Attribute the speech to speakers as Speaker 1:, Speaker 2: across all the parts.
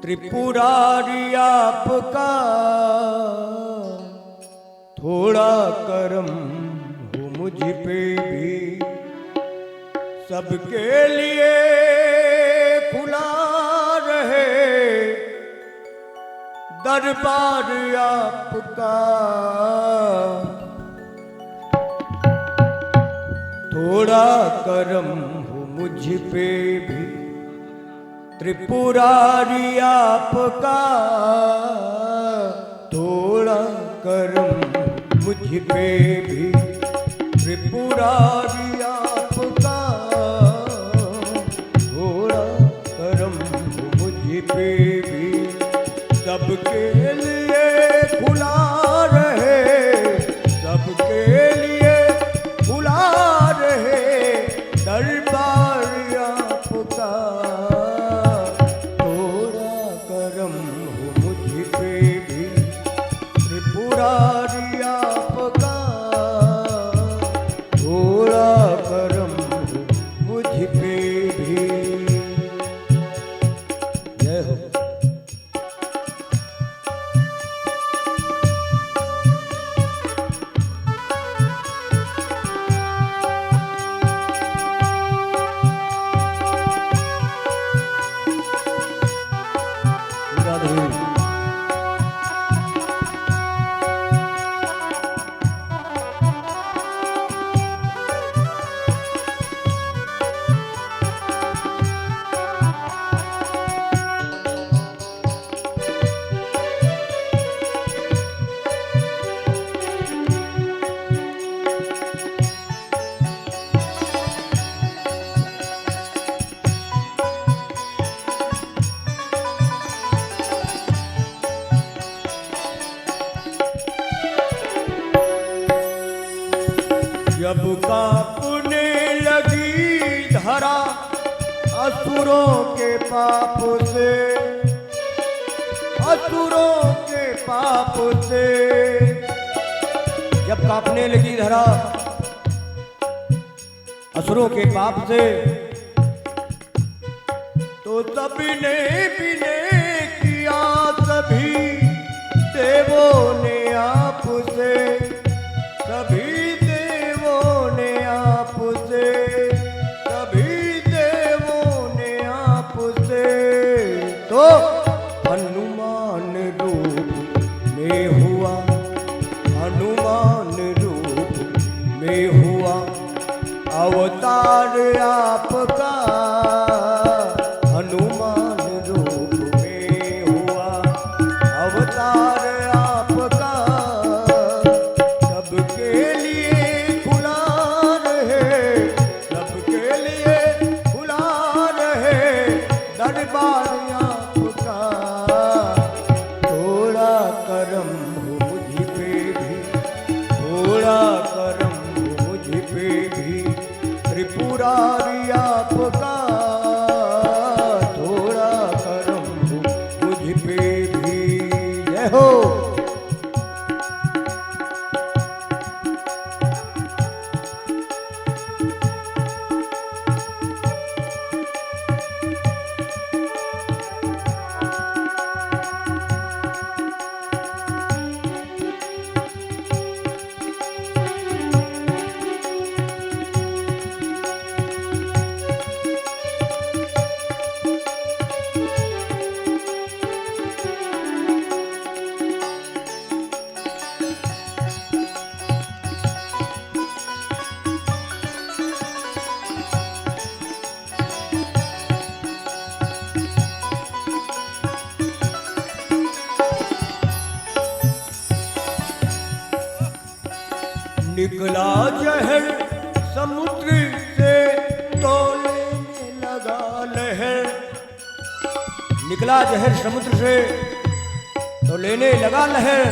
Speaker 1: त्रिपुरारी आपका थोड़ा करम हो मुझ पे भी, सबके लिए खुला रहे दरबार आपका। थोड़ा करम हो मुझ पे भी, त्रिपुरारी आपका थोड़ा करम मुझ पे भी, त्रिपुरारी आपका थोड़ा करम मुझ पे भी, सबके लिए खुला रहे, सबके लिए खुला रहे दरबार आपका। त्रिपुरारी आपका थोड़ा करम मुझ पे भी। जय हो। जब कांपने लगी धरा असुरों के पाप से, असुरों के पाप से, जब कांपने लगी धरा असुरों के पाप से, तो सभी ने विनय किया, सभी देवों ने आपसे, सभी तो हनुमान रूप में हुआ, हनुमान रूप में हुआ अवतार आपका, हनुमान रूप में हुआ अवतार आपका। सबके लिए खुला रहे, सबके लिए खुला रहे दरबार आपका। थोड़ा करम हो मुझ पे भी, थोड़ा करम हो मुझ पे भी, त्रिपुरारी आपका थोड़ा करम हो मुझ पे भी। जय हो। निकला जहर समुद्र से तो लेने लगा लहर, निकला जहर समुद्र से तो लेने लगा लहर,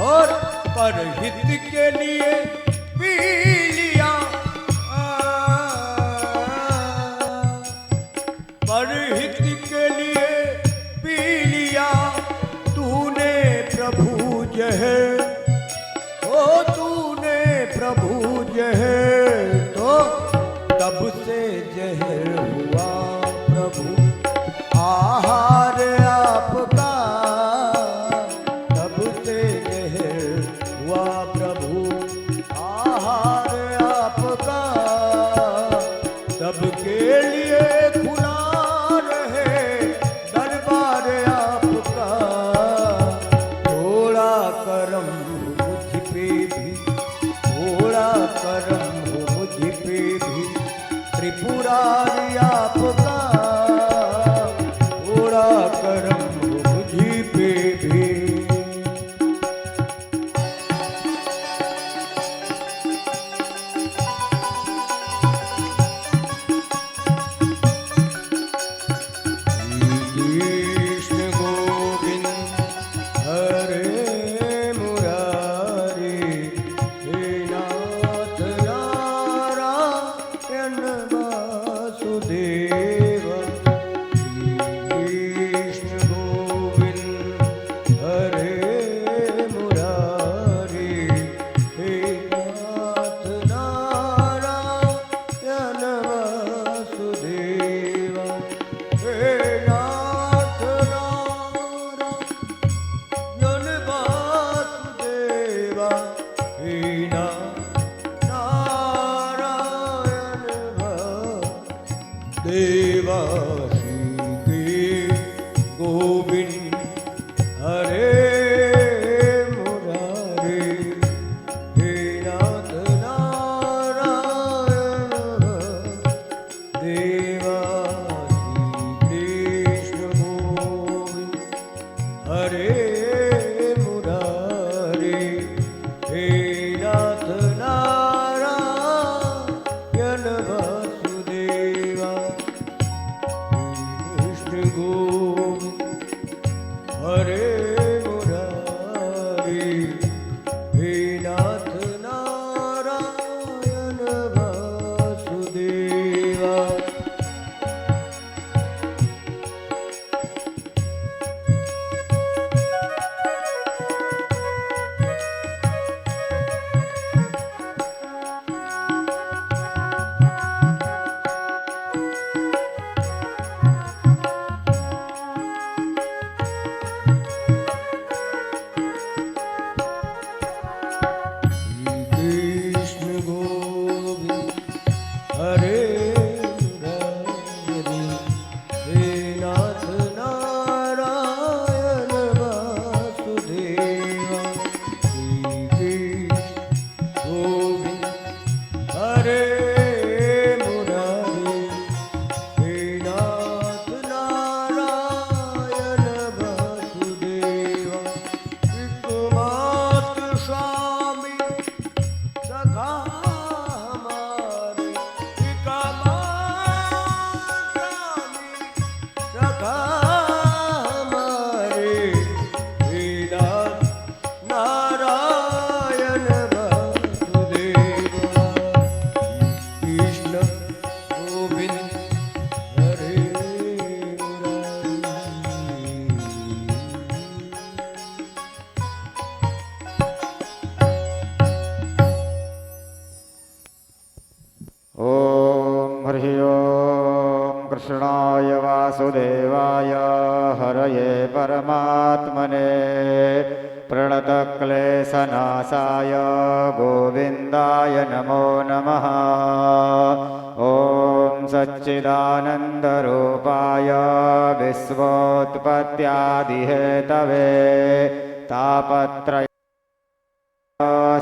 Speaker 1: और परहित के लिए पी लिया, परहित के लिए पी लिया तूने प्रभु जहर, ओ तूने प्रभु जहर। तो तब से जहर हुआ प्रभु आहार गोविंद हरे मुरारे हे नाथ नारायण देवा श्री कृष्ण गोविंद हरे मुरारे हे नाथ नारायण वासुदेवा कृष्ण गोविंद हरे मुरारी हे नाथ नारायण वासुदेवा कृष्ण गोविंद हरे मुरारी हे नाथ नारायण वासुदेवा कृष्ण गोविंद हरे मुरारी हे नाथ नारायण वासुदेवा एकमात्र स्वामी सखा हमारे एकमात्र स्वामी सखा हमारे हे नाथ नारायण वासुदेवा कृष्ण गोविंद हरे मुरारी
Speaker 2: ॐ हरि ओं कृष्णाय वासुदेवाय हरये परमात्मने प्रणतक्लेशनाशाय गोविन्दाय नमो नमः। ॐ सच्चिदानन्दरूपाय विश्वोत्पत्त्यादिहेतवे तापत्रय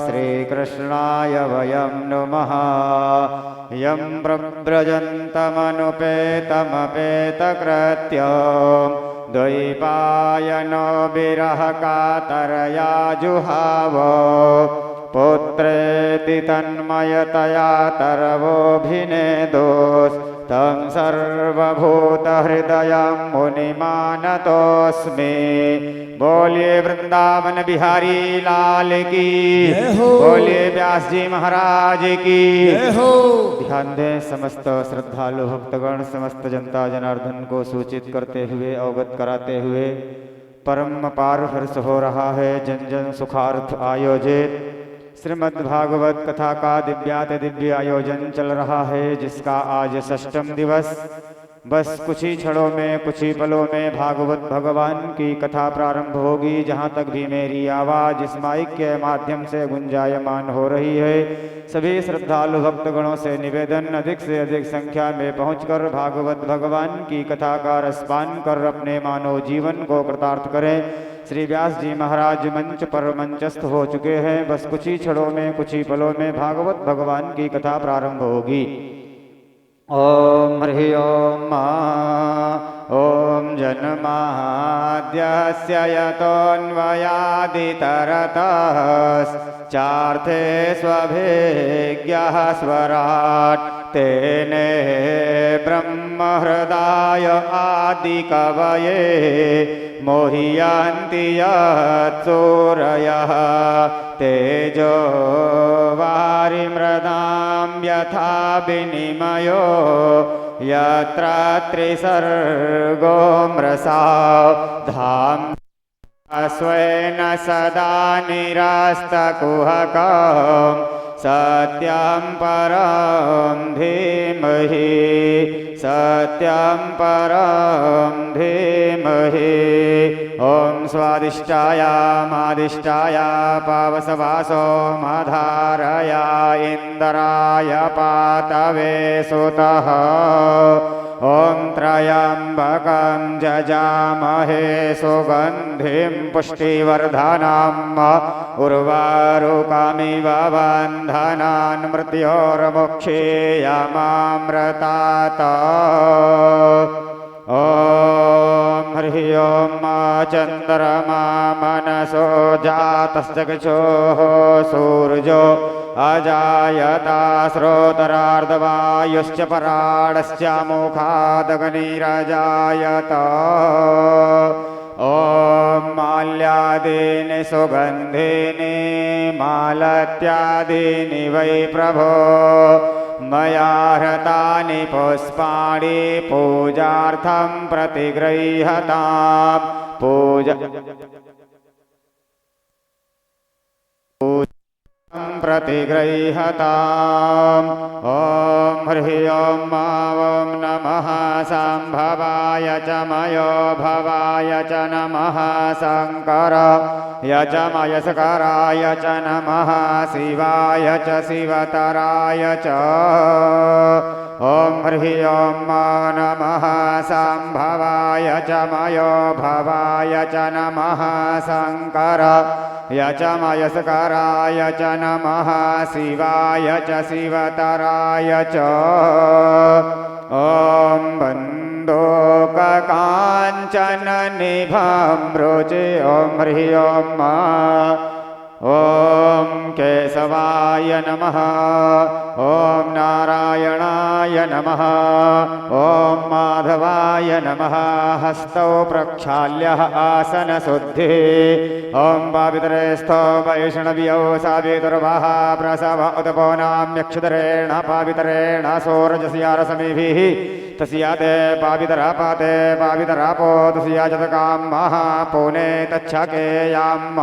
Speaker 2: श्रीकृष्णाय वयं नुमः। यं प्रव्रजन्तमनुपेतमपेतकृत्यं द्वैपायनो विरहकातरया जुहाव पुत्रेति तन्मयतया तरवोऽभिनेदोस् तं सर्वभूतहृदयं मुनिमानतोऽस्मि। बोलिए वृंदावन बिहारी लाल की
Speaker 1: जय हो।
Speaker 2: बोलिए व्यास जी महाराज की
Speaker 1: जय हो।
Speaker 2: ध्यान दें समस्त श्रद्धालु भक्तगण समस्त जनता जनार्दन को सूचित करते हुए अवगत कराते हुए परम अपार हर्ष हो रहा है। जन जन सुखार्थ आयोजित श्रीमद् भागवत कथा का दिव्याति दिव्य आयोजन चल रहा है, जिसका आज षष्ठम दिवस। बस कुछ ही क्षणों में कुछ ही पलों में भागवत भगवान की कथा प्रारंभ होगी। जहाँ तक भी मेरी आवाज़ इस माइक के माध्यम से गुंजायमान हो रही है, सभी श्रद्धालु भक्तगणों से निवेदन अधिक से अधिक संख्या में पहुंचकर भागवत भगवान की कथा का रसपान कर अपने मानव जीवन को कृतार्थ करें। श्री व्यास जी महाराज मंच पर मंचस्थ हो चुके हैं। बस कुछ ही क्षणों में कुछ ही पलों में भागवत भगवान की कथा प्रारंभ होगी। ओम हरि ओम ओम जन्माद्यस्य यतोऽन्वयादितरतश्चार्थे स्वभिज्ञः स्वराट् तेने ब्रह्महृदाय आदिकवये मोहियान्ति यत्सूरयः तेजो वारिमृदां यथा विनिमयो यत्र त्रिसर्गो मृषा धाम्ना स्वेन सदा निरस्तकुहकं सत्यं परं धीमहि सत्यं परं धीमहि। ॐ स्वादिष्टाय मादिष्टाय पावसवासो माधारय इन्द्राय पातवे सुतः ॐ त्र्यम्बकं जजामहे सुगन्धिं पुष्टिवर्धनम् उर्वारुकमिव बन्धनान् मृत्योर्मुक्षीयमामृतात् ॐ हरि ओं चन्द्रमा मनसो जातश्चक्षुः सूर्यो अजायता श्रोतरार्धवायुश्च पराणश्च मुखादग्निरजायत ॐ माल्यादीनि सुगन्धीनि मालत्यादीनि वै प्रभो मया हृतानि पुष्पाणि पूजार्थं प्रतिगृह्यताम् प्रतिगृह्यताम् ॐ हरि ओं नमः संभवाय च मयो भवाय च नमः शङ्कराय च मयस्कराय च नमः शिवाय च शिवतराय च ॐ हरि ओं नमः संभवाय च मयो भवाय च नमः शङ्कराय च मयस्कराय च नमः शिवाय च शिवतराय च ॐ बन्दोककाञ्चननिभं रुचि ॐ हरि ओं ॐ केशवाय नमः ॐ नारायणाय नमः ॐ माधवाय नमः हस्तौ प्रक्षाल्य आसनशुद्धिः ॐ पावित्रेस्थो वैष्णव्यो सावितुर्वः प्रसव उदपोनाम्यक्षुधरेण पावितरेण सोरजस्या रसमिभिः तस्या ते पावितरापाते पावितरापो तस्या जतकां महापुने तच्छकेयाम्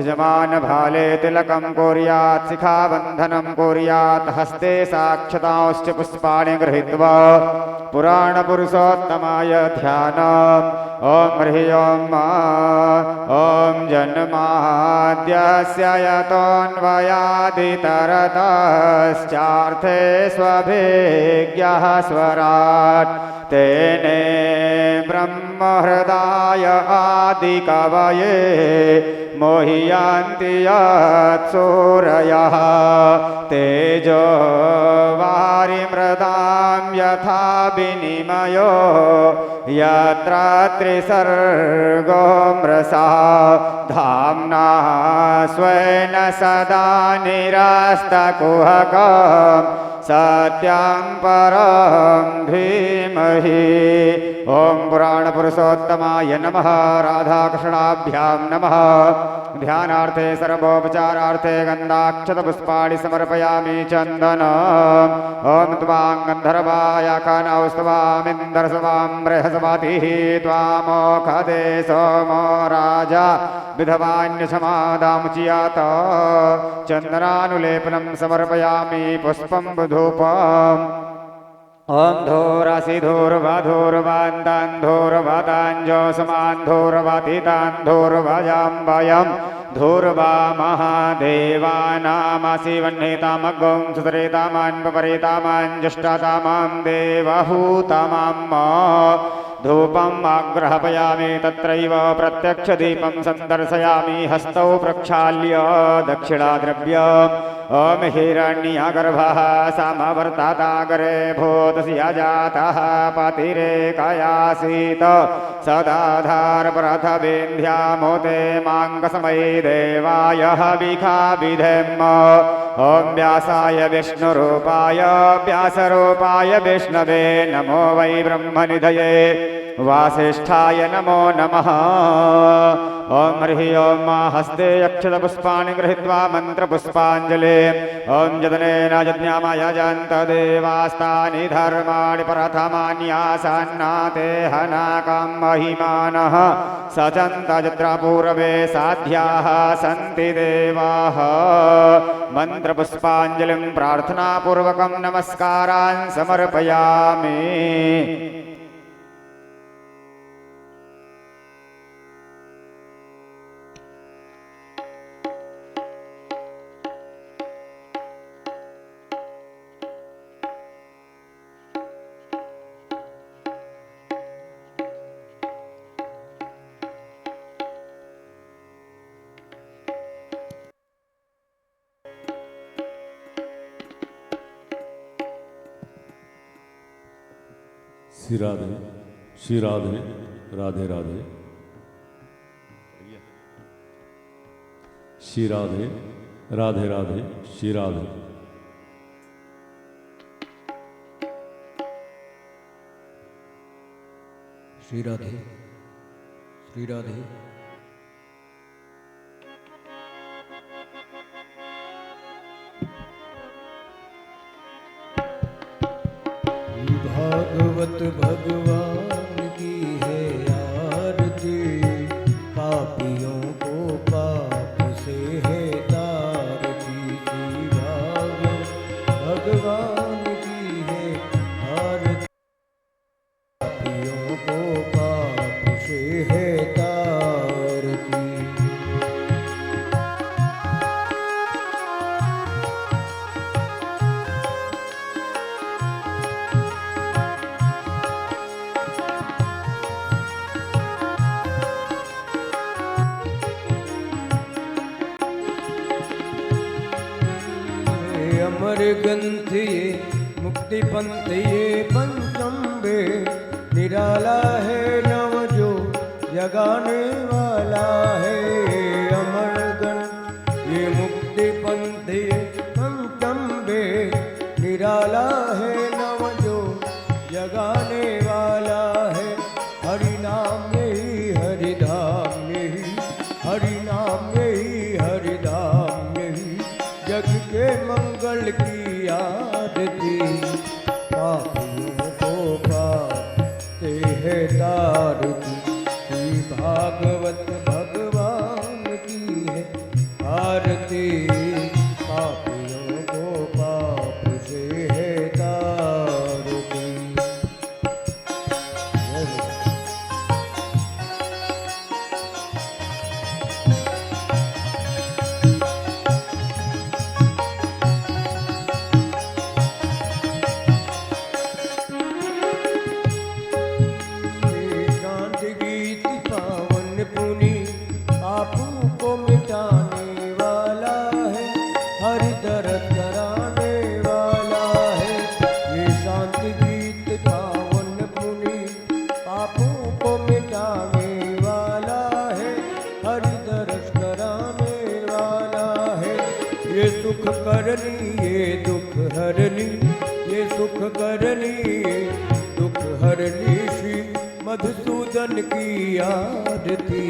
Speaker 2: यजमान भाले तिलकं कुर्यात् शिखाबन्धनं कुर्यात् हस्ते साक्षतांश्च पुष्पाणि गृहीत्वा पुराणपुरुषोत्तमाय ध्यानम् ॐ हरि ओं ॐ जन्माद्यस्य यतोऽन्वयादितरतश्चार्थे स्वभिज्ञः स्वराट् तेने ब्रह्महृदाय आदिकवये मोहियान्ति यत्सूरयः तेजो वारिमृदां यथा विनिमयो यत्र त्रिसर्गो मृषा धाम्ना स्वेन सदा निरस्तकुहकम् सत्यं परं धीमहि ॐ पुराणपुरुषोत्तमाय नमः राधाकृष्णाभ्यां नमः ध्यानार्थे सर्वोपचारार्थे गन्धाक्षतपुष्पाणि समर्पयामि चन्दनम् ॐ त्वां गन्धर्वाय कनौस्तवामिन्दर्शवां बृहस्पतिः त्वामोखदे सोमो राजा विधवान्यसमादामुचियात चन्दनानुलेपनं समर्पयामि पुष्पं धूपम् ॐ धूरसिधूर्वधूर्वान्तान्धूर्वताञ्जोसमान्धूर्वतीतान्धूर्वजाम्बयं धूर्वा महादेवानामसिवह्नितामग्गं सुतरेतामान्पपरेतामाञ्जुष्टतामां देवहूतमाम् धूपम् आग्रहपयामि तत्रैव प्रत्यक्षदीपं सन्दर्शयामि हस्तौ प्रक्षाल्य दक्षिणाद्रव्यम् ॐ हिरण्यगर्भः समवर्ततागरे भूतस्य जातः पतिरेकयासीत सदाधारप्रथवेन्ध्यामोते माङ्गसमये देवाय हविखा विधेम ॐ व्यासाय विष्णुरूपाय व्यासरूपाय विष्णवे नमो वै ब्रह्मनिधये वासिष्ठाय नमो नमः ॐ हरि ओं हस्ते अक्षतपुष्पाणि गृहीत्वा मन्त्रपुष्पाञ्जले ॐ यदनेन यज्ञामयजन्त देवास्तानि धर्माणि प्रथमान्यासन्नाते हनाकं महिमानः सचन्त यत्र पूर्वे साध्याः सन्ति देवाः मन्त्रपुष्पाञ्जलिं प्रार्थनापूर्वकं नमस्कारान् समर्पयामि
Speaker 3: श्री राधे, श्री राधे, राधे राधे, श्री राधे, राधे राधे, श्री राधे।
Speaker 1: श्री राधे, श्री राधे। भागवत भगवान की है आरती, पापियों को पाप से है तारती। श्री भागवत भगवान की है आरती, पापियों को पाप से है तारती। अमर ग्रंथ ये मुक्ति पंथ ये पंचम्बे, निराला है नव जो जगाने वाला है। अमर ग्रंथ ये मुक्ति पंथ ये पंचम्बे, निराला है नव जो जगाने वाला है। हरि नाम यही हरि धाम यही, हरि नाम यही हरि धाम यही, जग के मंगल की आरती। पापियों को पाप से है तारती, श्री भागवत भगवान की है आरती। पापियों को पाप से है तारती। जय हो। गीत पावन पुनि पापों को मिटाने वाला है, हरि दर्द कराने वाला है। ये शांति गीत पावन पुनि पापों को मिटाने वाला है, हरि दर्द कराने वाला है। ये सुख करनी ये दुख हरनी, ये सुख करनी ये दुख हरनी, श्री मधुसूदन की आरती।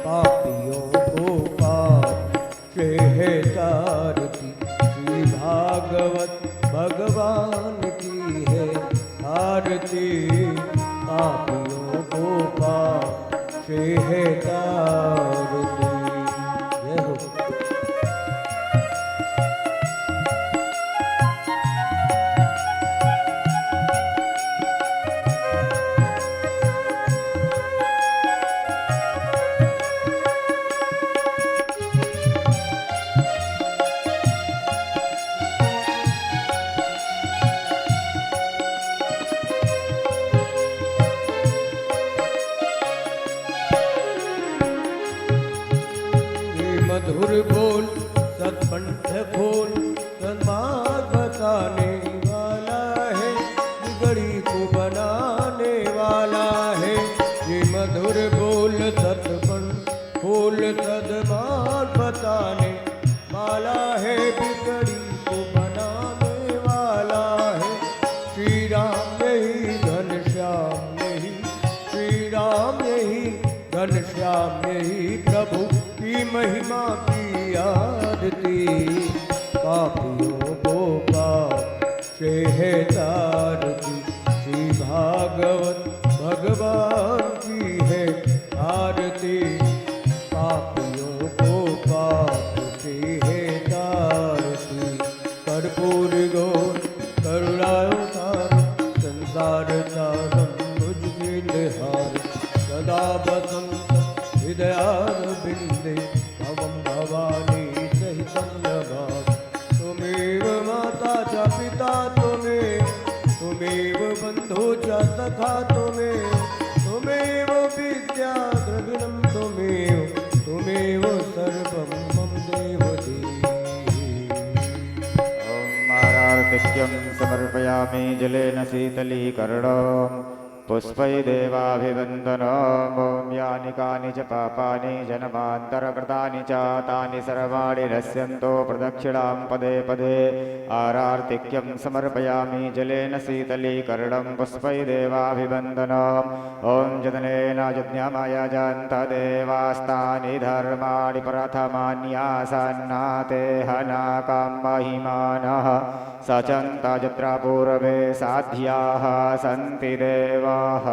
Speaker 1: पापियों को पाप से है तारती, श्री भागवत भगवान की है आरती। पापियों को पाप से है तारती। जय हो। मधुर बोल सत्पंथ खोल, सन्मार्ग बताने वाला है, बिगड़ी को बनाने वाला है। ये मधुर बोल सत्पंथ खोल, सद्मार्ग बताने वाला है, बिगड़ी को बनाने वाला है। श्री राम यही घनश्याम यही, श्री राम यही घनश्याम यही, प्रभु की महिमा की आरती। पापियों को पाप से है तारती, श्री भागवत भगवान की है आरती। पापियों को पाप से है तारती। कर्पूर गौर करुणावतार, संसार सारम भुजगेन्द्रहार, सदा बसंत हृदयारविन्दे, भवं भवानी सहितं नमामि। त्वमेव माता च पिता त्वमेव, त्वमेव बन्धु च सखा त्वमेव, त्वमेव विद्या द्रविणं त्वमेव, त्वमेव सर्वं मम देव देहि।
Speaker 2: ओम महाराज आरार्तिक्यं समर्पयामि जलेन शीतलीकरणम् पुष्पै देवाभिवन्दनम् ॐ यानि कानि च पापानि जन्मान्तरकृतानि च तानि सर्वाणि नश्यन्तो प्रदक्षिणां पदे पदे आरार्तिक्यं समर्पयामि जलेन शीतलीकरणं पुष्पै देवाभिवन्दनम् ॐ जदनेन यज्ञमयजन्त देवास्तानि धर्माणि प्रथमान्यासन्नाते हनाकां महिमानः सचन्त यत्र पूर्वे साध्याः सन्ति देवाः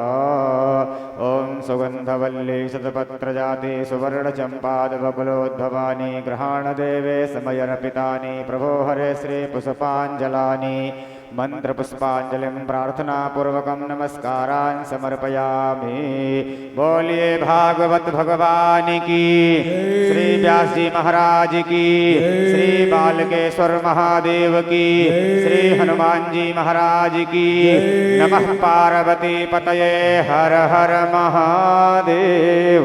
Speaker 2: ॐ सुगन्धवल्ली शतपत्रजाति सुवर्णचम्पादबकुलोद्भवानि गृहाणदेवे समयर्पितानि प्रभो हरे श्रीपुष्पाञ्जलानि मंत्रपुष्पांजलिं प्रार्थनापूर्वकं नमस्कारान् समर्पयामि। बोलिए भागवत भगवान की, श्री व्यास जी महाराज की, श्री बालकेश्वर महादेव की, श्री हनुमान जी महाराज की। नमः पार्वती पतये, हर हर महादेव।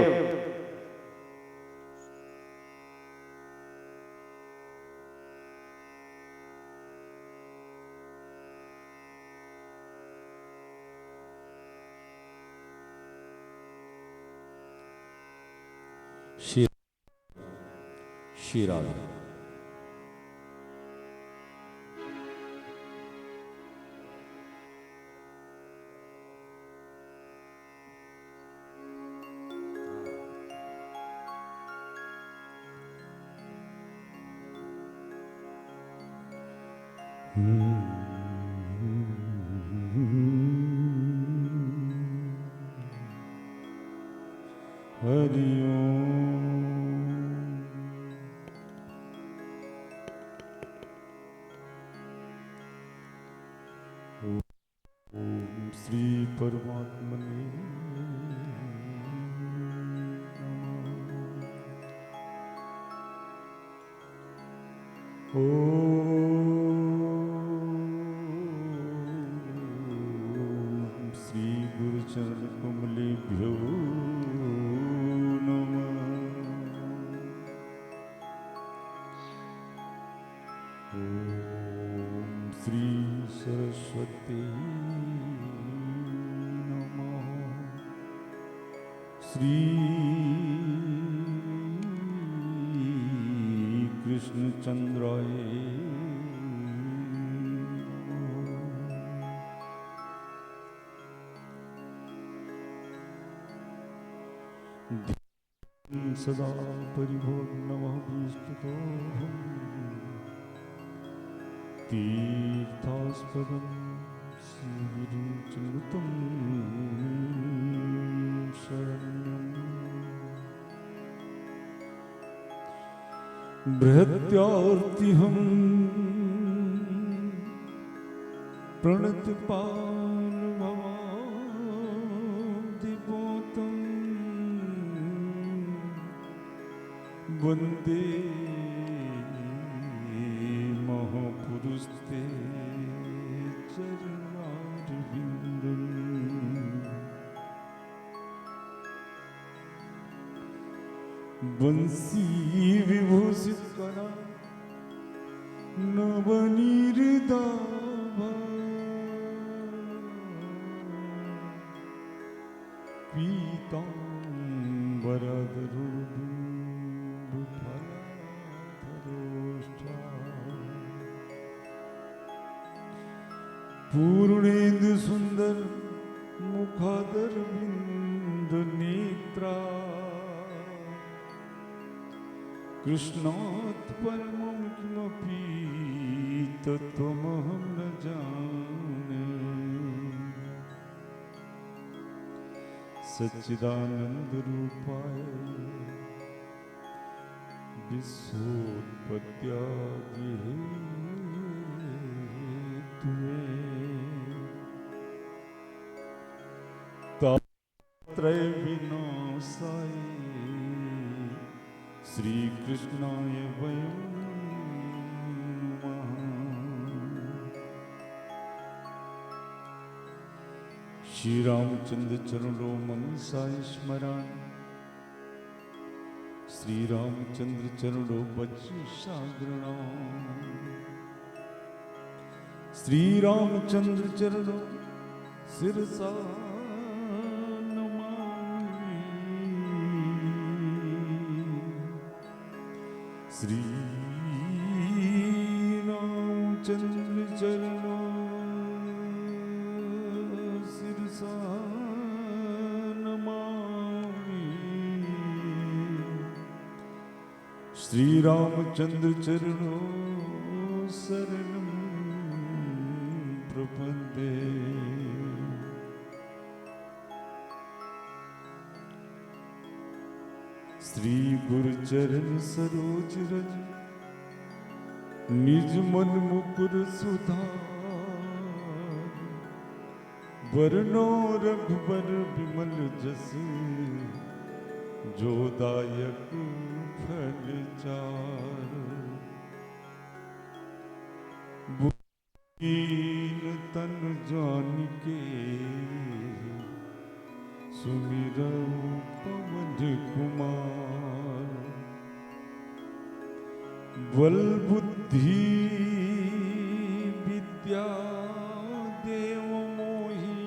Speaker 3: श्री राधे। हरि ओम श्री परमात्मने ओम श्री गुरुचरण कमलेभ्यो नमः। ओम श्री सरस्वती नमः। श्री कृष्णचंद्राय सदा परिपूर्णमभीष्टतोऽहम् तीर्थास्पदं श्रीगुरुचरितं शरण्यम्। बृहत्यार्तिहं प्रणतपालभवादिपोतं वन्दे महापुरुषते चरणारविन्दम्। बंसी विभूषित करा नवनीरदाभा पीताम्बरधरो पूर्णेन्दु सुंदर मुखादर बिंद नेत्रा कृष्णात् परमं किमपि तत्त्वमहं न जाने। सच्चिदानंद रूपाय विश्वोत्पत्त्यादि हेतुवे तापत्रय विनाशाय श्री कृष्णाय वयं नमः। श्री रामचंद्र चरणों मनसाय स्मरण, श्री रामचंद्र चरणों बच्चु सागरणा। श्री रामचंद्र चरणों सिरसा नमामि। श्री रामचंद्र चरणों सिरसा नमामि। श्री रामचंद्र चरणों शरणं प्रपद्ये। श्री गुरुचरण सरोज रज निज मन मुकुर सुधार। वरनो रघुबर विमल जस जो दायक फल चार। बुद्धिहीन तन जानिके सुमिरऊ पवन कुमार। बल बुद्धि विद्या देव मोहि।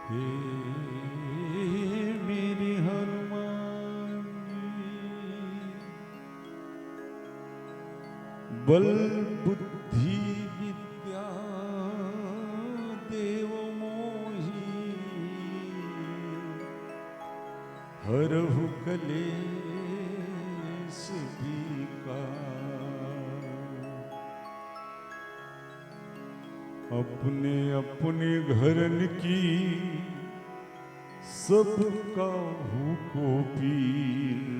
Speaker 3: हे मेरे हनुमान बल बुद्धि विद्या देव मोहि। हरहु कलेश विकार। अपने अपने घरन की सब काहू को पीर।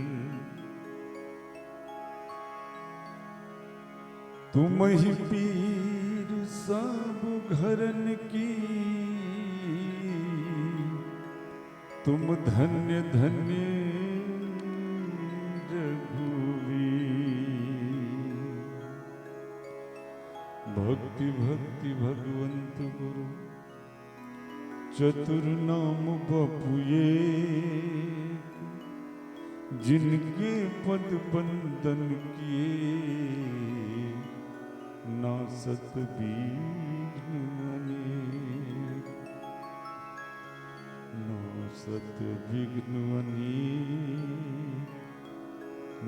Speaker 3: तुम ही पीर सब घरन की। तुम धन्य धन्य रघुवीर। भक्ति भक्ति भगवंत गुरु चतुर नाम बपु एक। जिनके पद बंदन किए नासत विघ्न अनेक। नासत विघ्न अनेक।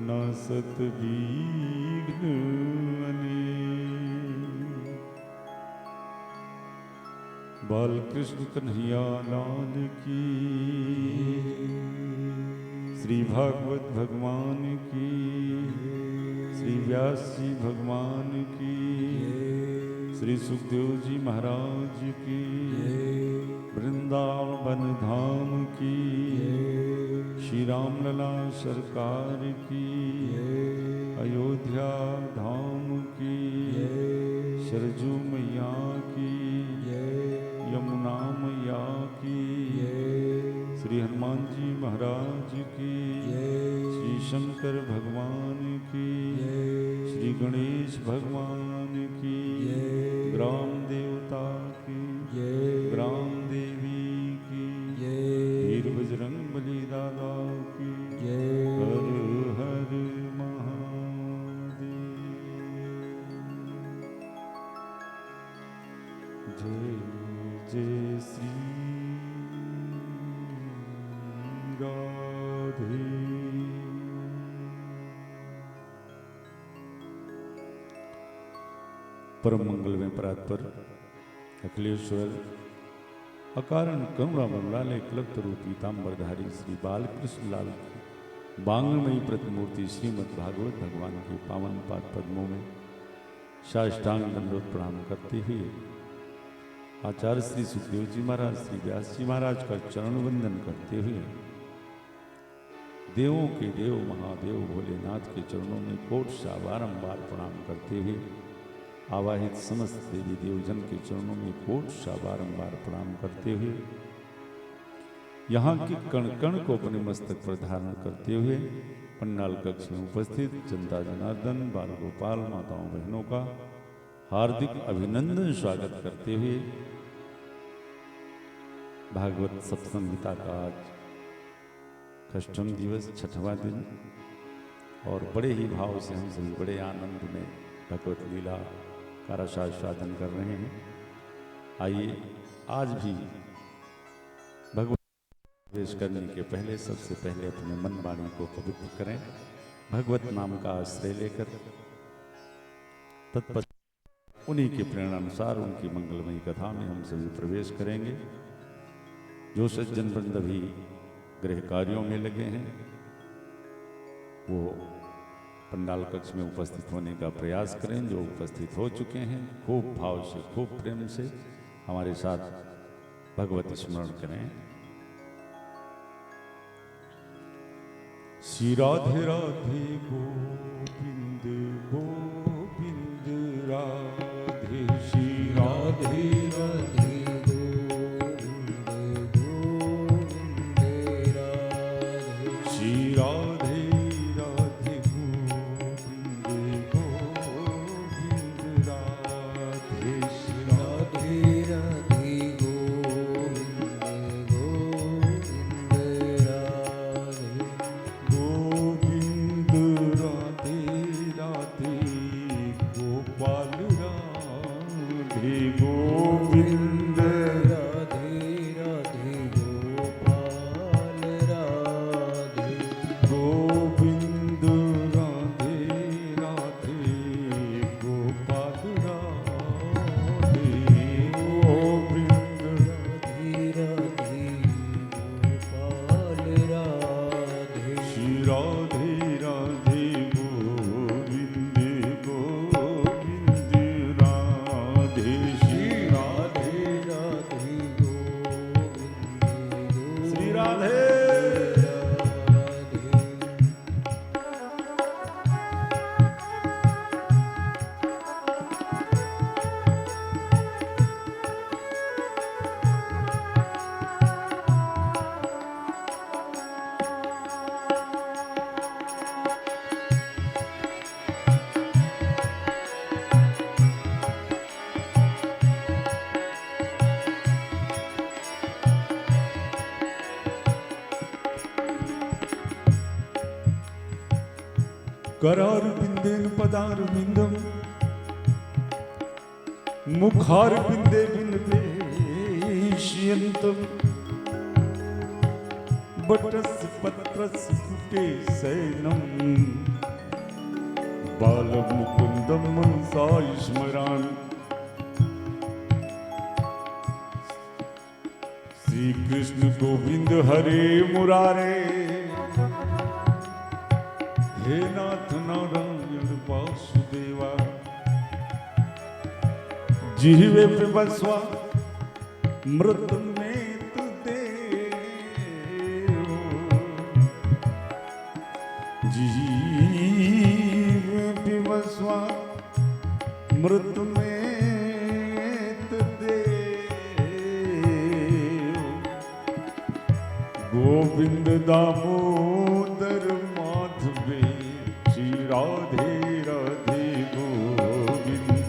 Speaker 3: नासत विघ्न अनेक। बाल कृष्ण कन्हैया लाल की। श्री भागवत भगवान की। श्री व्यास जी भगवान की। श्री सुखदेव जी महाराज की। वृंदावन धाम की। श्री रामलला सरकार की। अयोध्या धाम की। सरजू मैया की। यमुना मैया की। श्री हनुमान जी महाराज की। श्री शंकर भगवान की। श्री गणेश भगवान की। ग्राम देवता की। ग्राम देवी की। वीर बजरंग बली दादा की। हर हर महादेव। जय जय श्री राधे। परम मंगल में परात्पर अखिलेश्वर अकारण करुणा बंगाले कलत्र पीताम्बरधारी श्री बालकृष्ण लाल की बांगमयी प्रतिमूर्ति श्रीमद् भागवत भगवान के पावन पाद पद्मों में साष्टांग दंडवत प्रणाम करते हुए आचार्य श्री सुखदेव जी महाराज श्री व्यास जी महाराज का चरण वंदन करते हुए देवों के देव महादेव भोलेनाथ के चरणों में कोट सा बारंबार प्रणाम करते हुए आवाहित समस्त देवी देवजन के चरणों में कोट सा बारंबार प्रणाम करते हुए यहाँ के कण कण को अपने मस्तक पर धारण करते हुए पंडाल कक्ष में उपस्थित जनता जनार्दन बाल गोपाल माताओं बहनों का हार्दिक अभिनंदन स्वागत करते हुए भागवत सप्तसंहिता का आज अष्टम दिवस छठवां दिन और बड़े ही भाव से हम सभी बड़े आनंद में भगवत लीला का रसास्वादन कर रहे हैं। आइए आज भी भगवत प्रवेश करने के पहले सबसे पहले अपने मन वाणी को पवित्र करें, भगवत नाम का आश्रय लेकर तत्पश्चात उन्हीं के प्रेरणा अनुसार उनकी मंगलमयी कथा में हम सभी प्रवेश करेंगे। जो सज्जन वृंद अभी गृह कार्यों में लगे हैं वो पंडाल कक्ष में उपस्थित होने का प्रयास करें। जो उपस्थित हो चुके हैं खूब भाव से खूब प्रेम से हमारे साथ भगवत स्मरण करें। श्री राधे राधे गोविंद गोविंद राधे, श्री राधे राधे गोविंद गोविंद राधे, श्री राधे राधे गोविंद गोविंद राधे, श्री राधे राधे गोविंद गोविंद राधे, गोविंद राधे राधे गोपाल राधे, गोविंद राधे राधे गोपाल राधे, गोविंद राधे राधे गोपाल राधे, गोविंद राधे राधे गोपाल राधे, श्री राधे राधे गोविंद गोविंद राधे, श्री राधे राधे गोविंद श्री राधे राधे। करार बिंदेन पदार बिंदम मुखार बिंदे बिंदेश्यंतम बटस पत्रस कुटे सैनम बाल मुकुंदम मनसा स्मरान। श्री कृष्ण गोविंद हरे मुरारे, हे नाथ नारायण वासुदेवा, जिह्वे पे बसवा मृत में देव, जिह्वे पे बसवा मृत में देव, गोविंद दामोदर माधवे, श्री राधे राधे गोविंद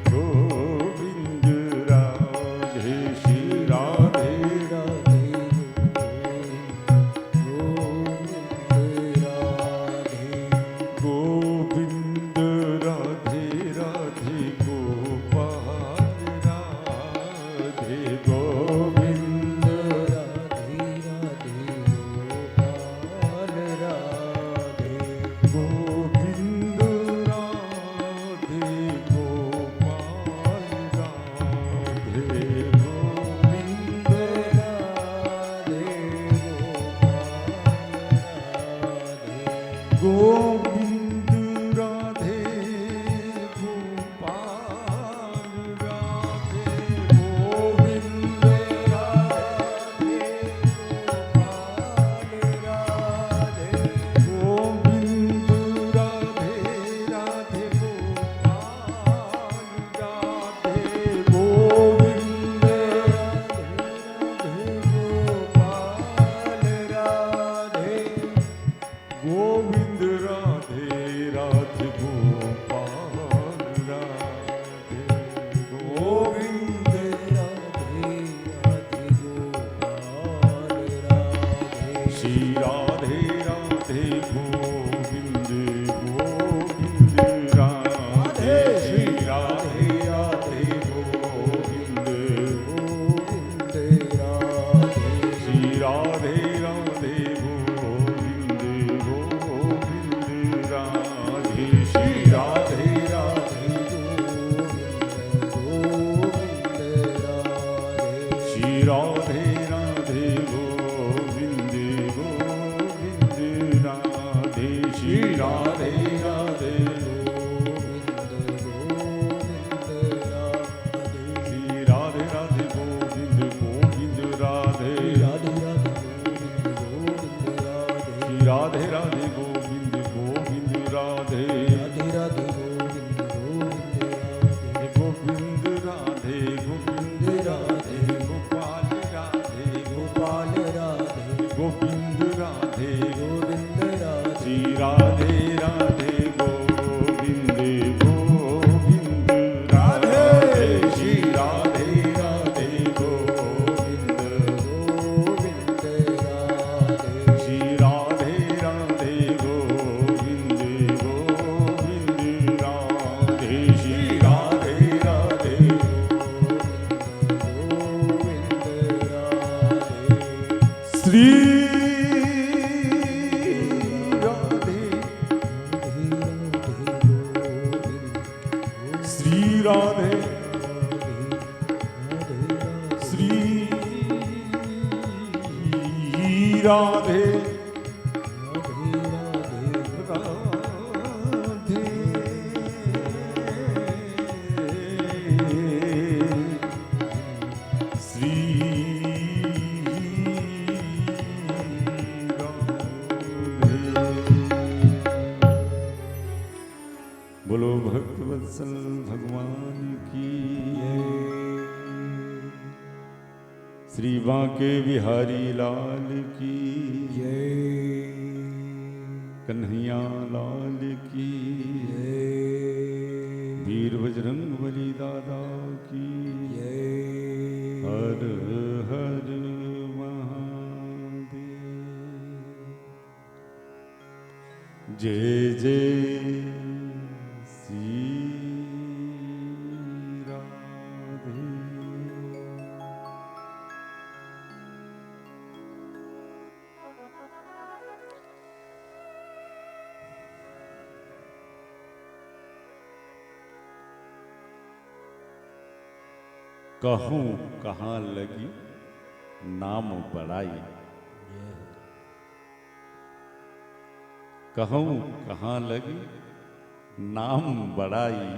Speaker 3: गोविंद राधे, श्री राधे राधे गोविंद राधे, गोविंद राधे राधे गोपाल राधे, गोविंद राधे राधे गोपाल श्री राधे श्री राधे श्री राधे बोलो भक्तवत्सल भगवान की श्री बांके बिहारी लाल की कन्हैया लाल की वीर बजरंग बली दादा की हर हर महादेव। जय जय श्री राधे। कहूँ कहाँ लगी नाम बड़ाई, कहूँ कहाँ लगी नाम बड़ाई,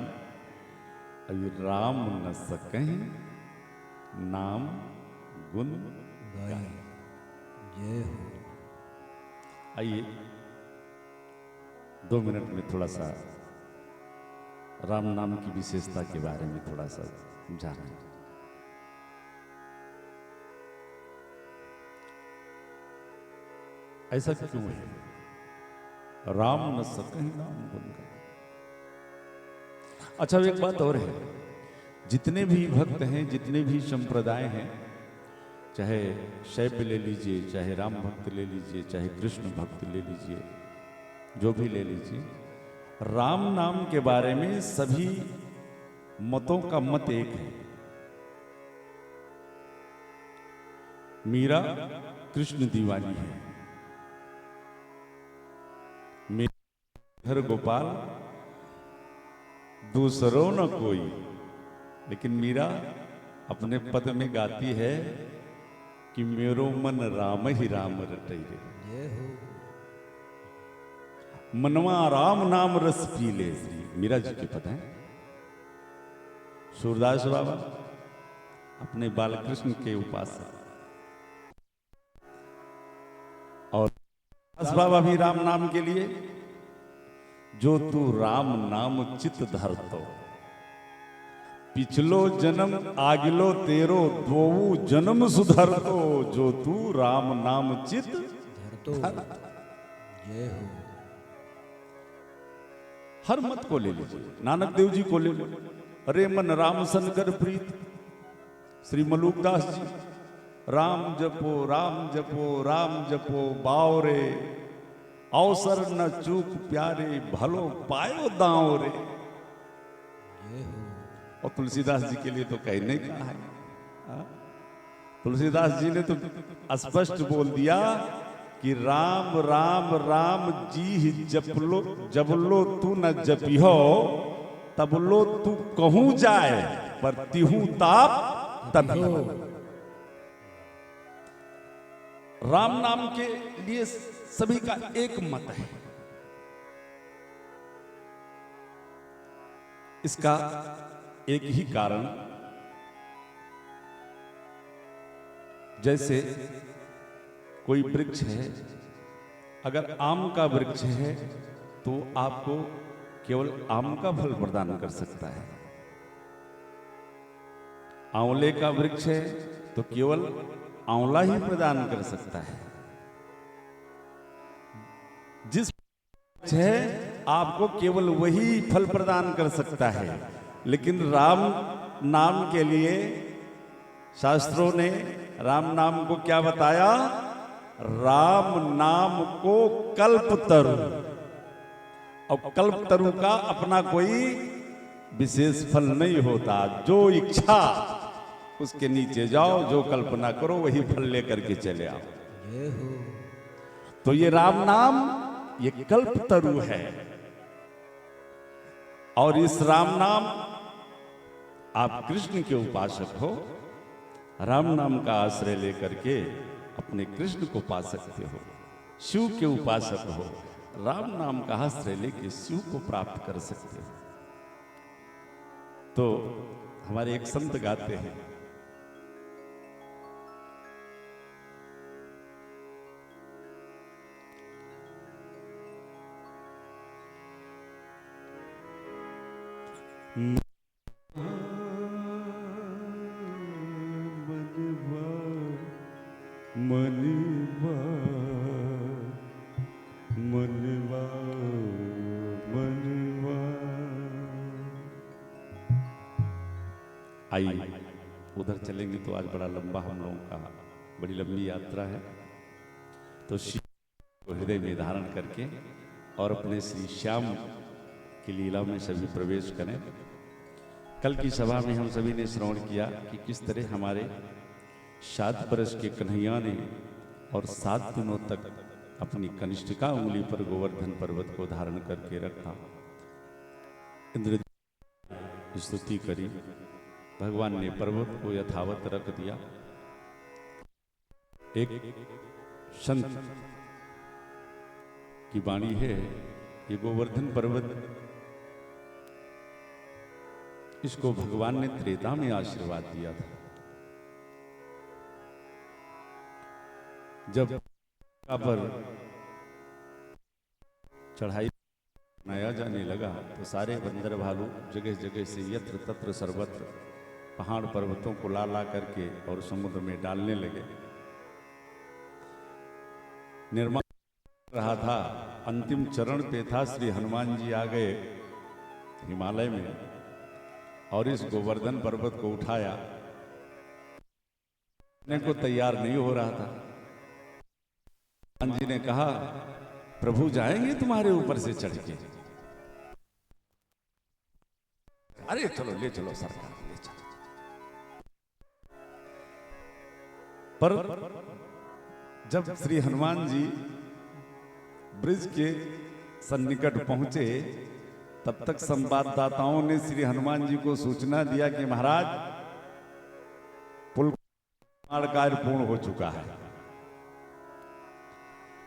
Speaker 3: अभी राम न सकें नाम गुण गाई। जय हो। आइए 2 मिनट में थोड़ा सा राम नाम की विशेषता के बारे में थोड़ा सा समझा रहे हैं। ऐसा क्यों है? राम न सकें नाम गुण गाई। अच्छा, एक बात और है, जितने भी भक्त हैं, जितने भी संप्रदाय हैं, चाहे शैव ले लीजिए, चाहे राम भक्त ले लीजिए, चाहे कृष्ण भक्त ले लीजिए, जो भी ले लीजिए, राम नाम के बारे में सभी मतों का मत एक है। मीरा कृष्ण दीवानी है, मेरे गोपाल दूसरों न कोई, लेकिन मीरा अपने पद में गाती है कि मेरो मन राम ही राम रटई रे, मनवा राम नाम रस पी ले। श्री मीरा जी के पद हैं। सूरदास बाबा अपने बालकृष्ण के उपासक, और दास बाबा भी राम नाम के लिए, जो तू राम नाम चित धरतो, पिछलो जन्म आगिलो तेरो दोऊ जन्म सुधरतो, जो तू राम नाम चित धरतो। जय हो। हर मत को ले लीजिए, नानक देव जी को ले लो, अरे मन राम सन कर प्रीत, श्री मलुकदास जी, राम जपो राम जपो राम जपो बावरे, अवसर न चूक प्यारे, भलो पायो दांव रे। और तुलसीदास जी के लिए तो कहने का है, तुलसीदास जी ने तो स्पष्ट बोल दिया कि राम राम राम जी ही जपलो, जबलो तू न जपिहो, तबलो तू कहूं जाए, पर तिहू ताप तभी। राम नाम के लिए सभी का एक मत है। इसका एक ही कारण, जैसे कोई वृक्ष है, अगर आम का वृक्ष है तो आपको केवल आम का फल प्रदान कर सकता है। आंवले का वृक्ष है तो केवल आंवला ही प्रदान कर सकता है। जिस वृक्ष है आपको केवल वही फल प्रदान कर सकता है। लेकिन राम नाम के लिए शास्त्रों ने राम नाम को क्या बताया? राम नाम को कल्पतरु, और कल्पतरु का अपना कोई विशेष फल नहीं होता। जो इच्छा उसके नीचे जाओ, जो कल्पना करो वही फल लेकर के चले आओ।
Speaker 1: जय हो।
Speaker 3: तो ये राम नाम ये कल्प तरु है, और इस राम नाम, आप कृष्ण के उपासक हो, राम नाम का आश्रय लेकर के अपने कृष्ण को पा सकते हो। शिव के उपासक हो, राम नाम का आश्रय लेके शिव को प्राप्त कर सकते हो। तो हमारे एक संत गाते हैं, मनवा मनवा मनवा। आइए उधर चलेंगे तो आज बड़ा लंबा हम लोगों का बड़ी लंबी यात्रा है। तो शिव को हृदय में धारण करके और अपने श्री श्याम की लीला में सभी प्रवेश करें। कल की सभा में हम सभी ने श्रवण किया कि किस तरह हमारे 7 बरस के कन्हैया ने और 7 दिनों तक अपनी कनिष्ठिका उंगली पर गोवर्धन पर्वत को धारण करके रखा। इंद्र स्तुति करी, भगवान ने पर्वत को यथावत रख दिया। एक संत की वाणी है, ये गोवर्धन पर्वत, इसको भगवान ने त्रेता में आशीर्वाद दिया था। जब पर चढ़ाई बनाया जाने लगा तो सारे बंदर भालू जगह जगह से यत्र तत्र सर्वत्र पहाड़ पर्वतों को ला ला करके और समुद्र में डालने लगे। निर्माण रहा था, अंतिम चरण पे था, श्री हनुमान जी आ गए हिमालय में और इस गोवर्धन पर्वत को उठाया। को तैयार नहीं हो रहा था। हनुमान जी ने कहा, प्रभु जाएंगे तुम्हारे ऊपर से चढ़ के? अरे चलो ले चलो सरकार, ले चलो। पर जब श्री हनुमान जी ब्रिज के सन्निकट पहुंचे तब तक संवाददाताओं ने श्री हनुमान जी को सूचना दिया कि महाराज पुल कार्य पूर्ण हो चुका है।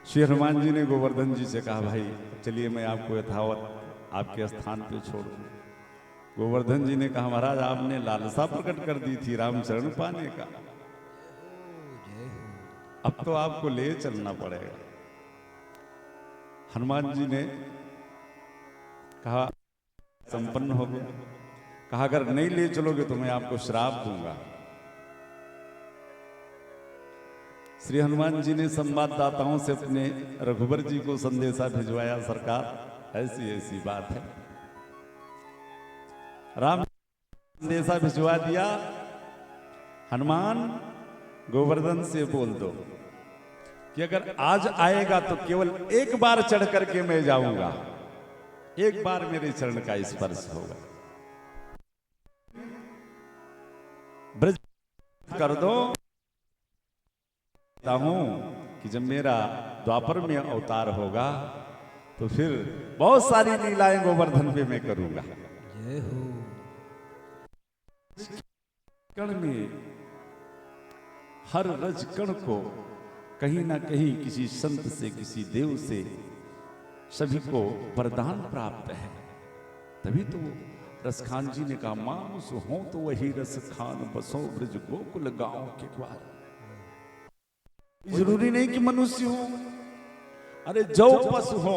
Speaker 3: श्री हनुमान जी ने गोवर्धन जी से कहा, भाई चलिए मैं आपको यथावत आपके स्थान पे छोड़ दूं। गोवर्धन जी ने कहा, महाराज आपने लालसा प्रकट कर दी थी राम शरण पाने का, अब तो आपको ले चलना पड़ेगा। हनुमान जी ने कहा, संपन्न हो गया। कहा, अगर नहीं ले चलोगे तो मैं आपको श्राप दूंगा। श्री हनुमान जी ने संवाददाताओं से अपने रघुवर जी को संदेशा भिजवाया, सरकार ऐसी ऐसी बात है। राम संदेशा भिजवा दिया, हनुमान गोवर्धन से बोल दो कि अगर आज आएगा तो केवल एक बार चढ़ करके मैं जाऊंगा, एक बार मेरे चरण का स्पर्श होगा। ब्रज कर दो हूं कि जब मेरा द्वापर में अवतार होगा तो फिर बहुत सारी लीलाएं गोवर्धन पे मैं करूंगा।
Speaker 1: जय हो।
Speaker 3: कण में हर रज कण को कहीं ना कहीं किसी संत से, किसी देव से सभी को वरदान प्राप्त है। तभी तो रसखान जी ने कहा, मानुष हो तो वही रसखान, बसो ब्रज गोकुल गांव के द्वार। जरूरी नहीं कि मनुष्य हो, अरे जो पशु हो,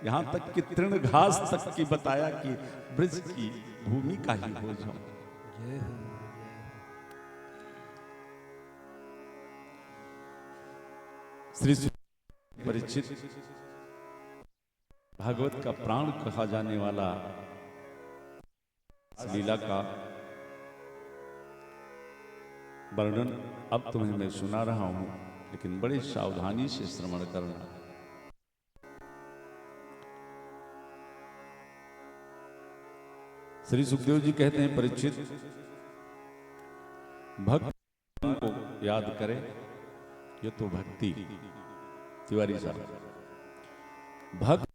Speaker 3: यहां तक कि तृण घास तक की बताया कि ब्रज की भूमि का ही हो जाओ।
Speaker 1: जय हो।
Speaker 3: श्री परीक्षित भागवत का प्राण कहा जाने वाला लीला का वर्णन अब तुम्हें मैं सुना रहा हूं, लेकिन बड़े सावधानी से श्रवण करना। श्री सुखदेव जी कहते हैं, परीक्षित भक्त को याद करे, ये तो भक्ति। तिवारी साहब, भक्त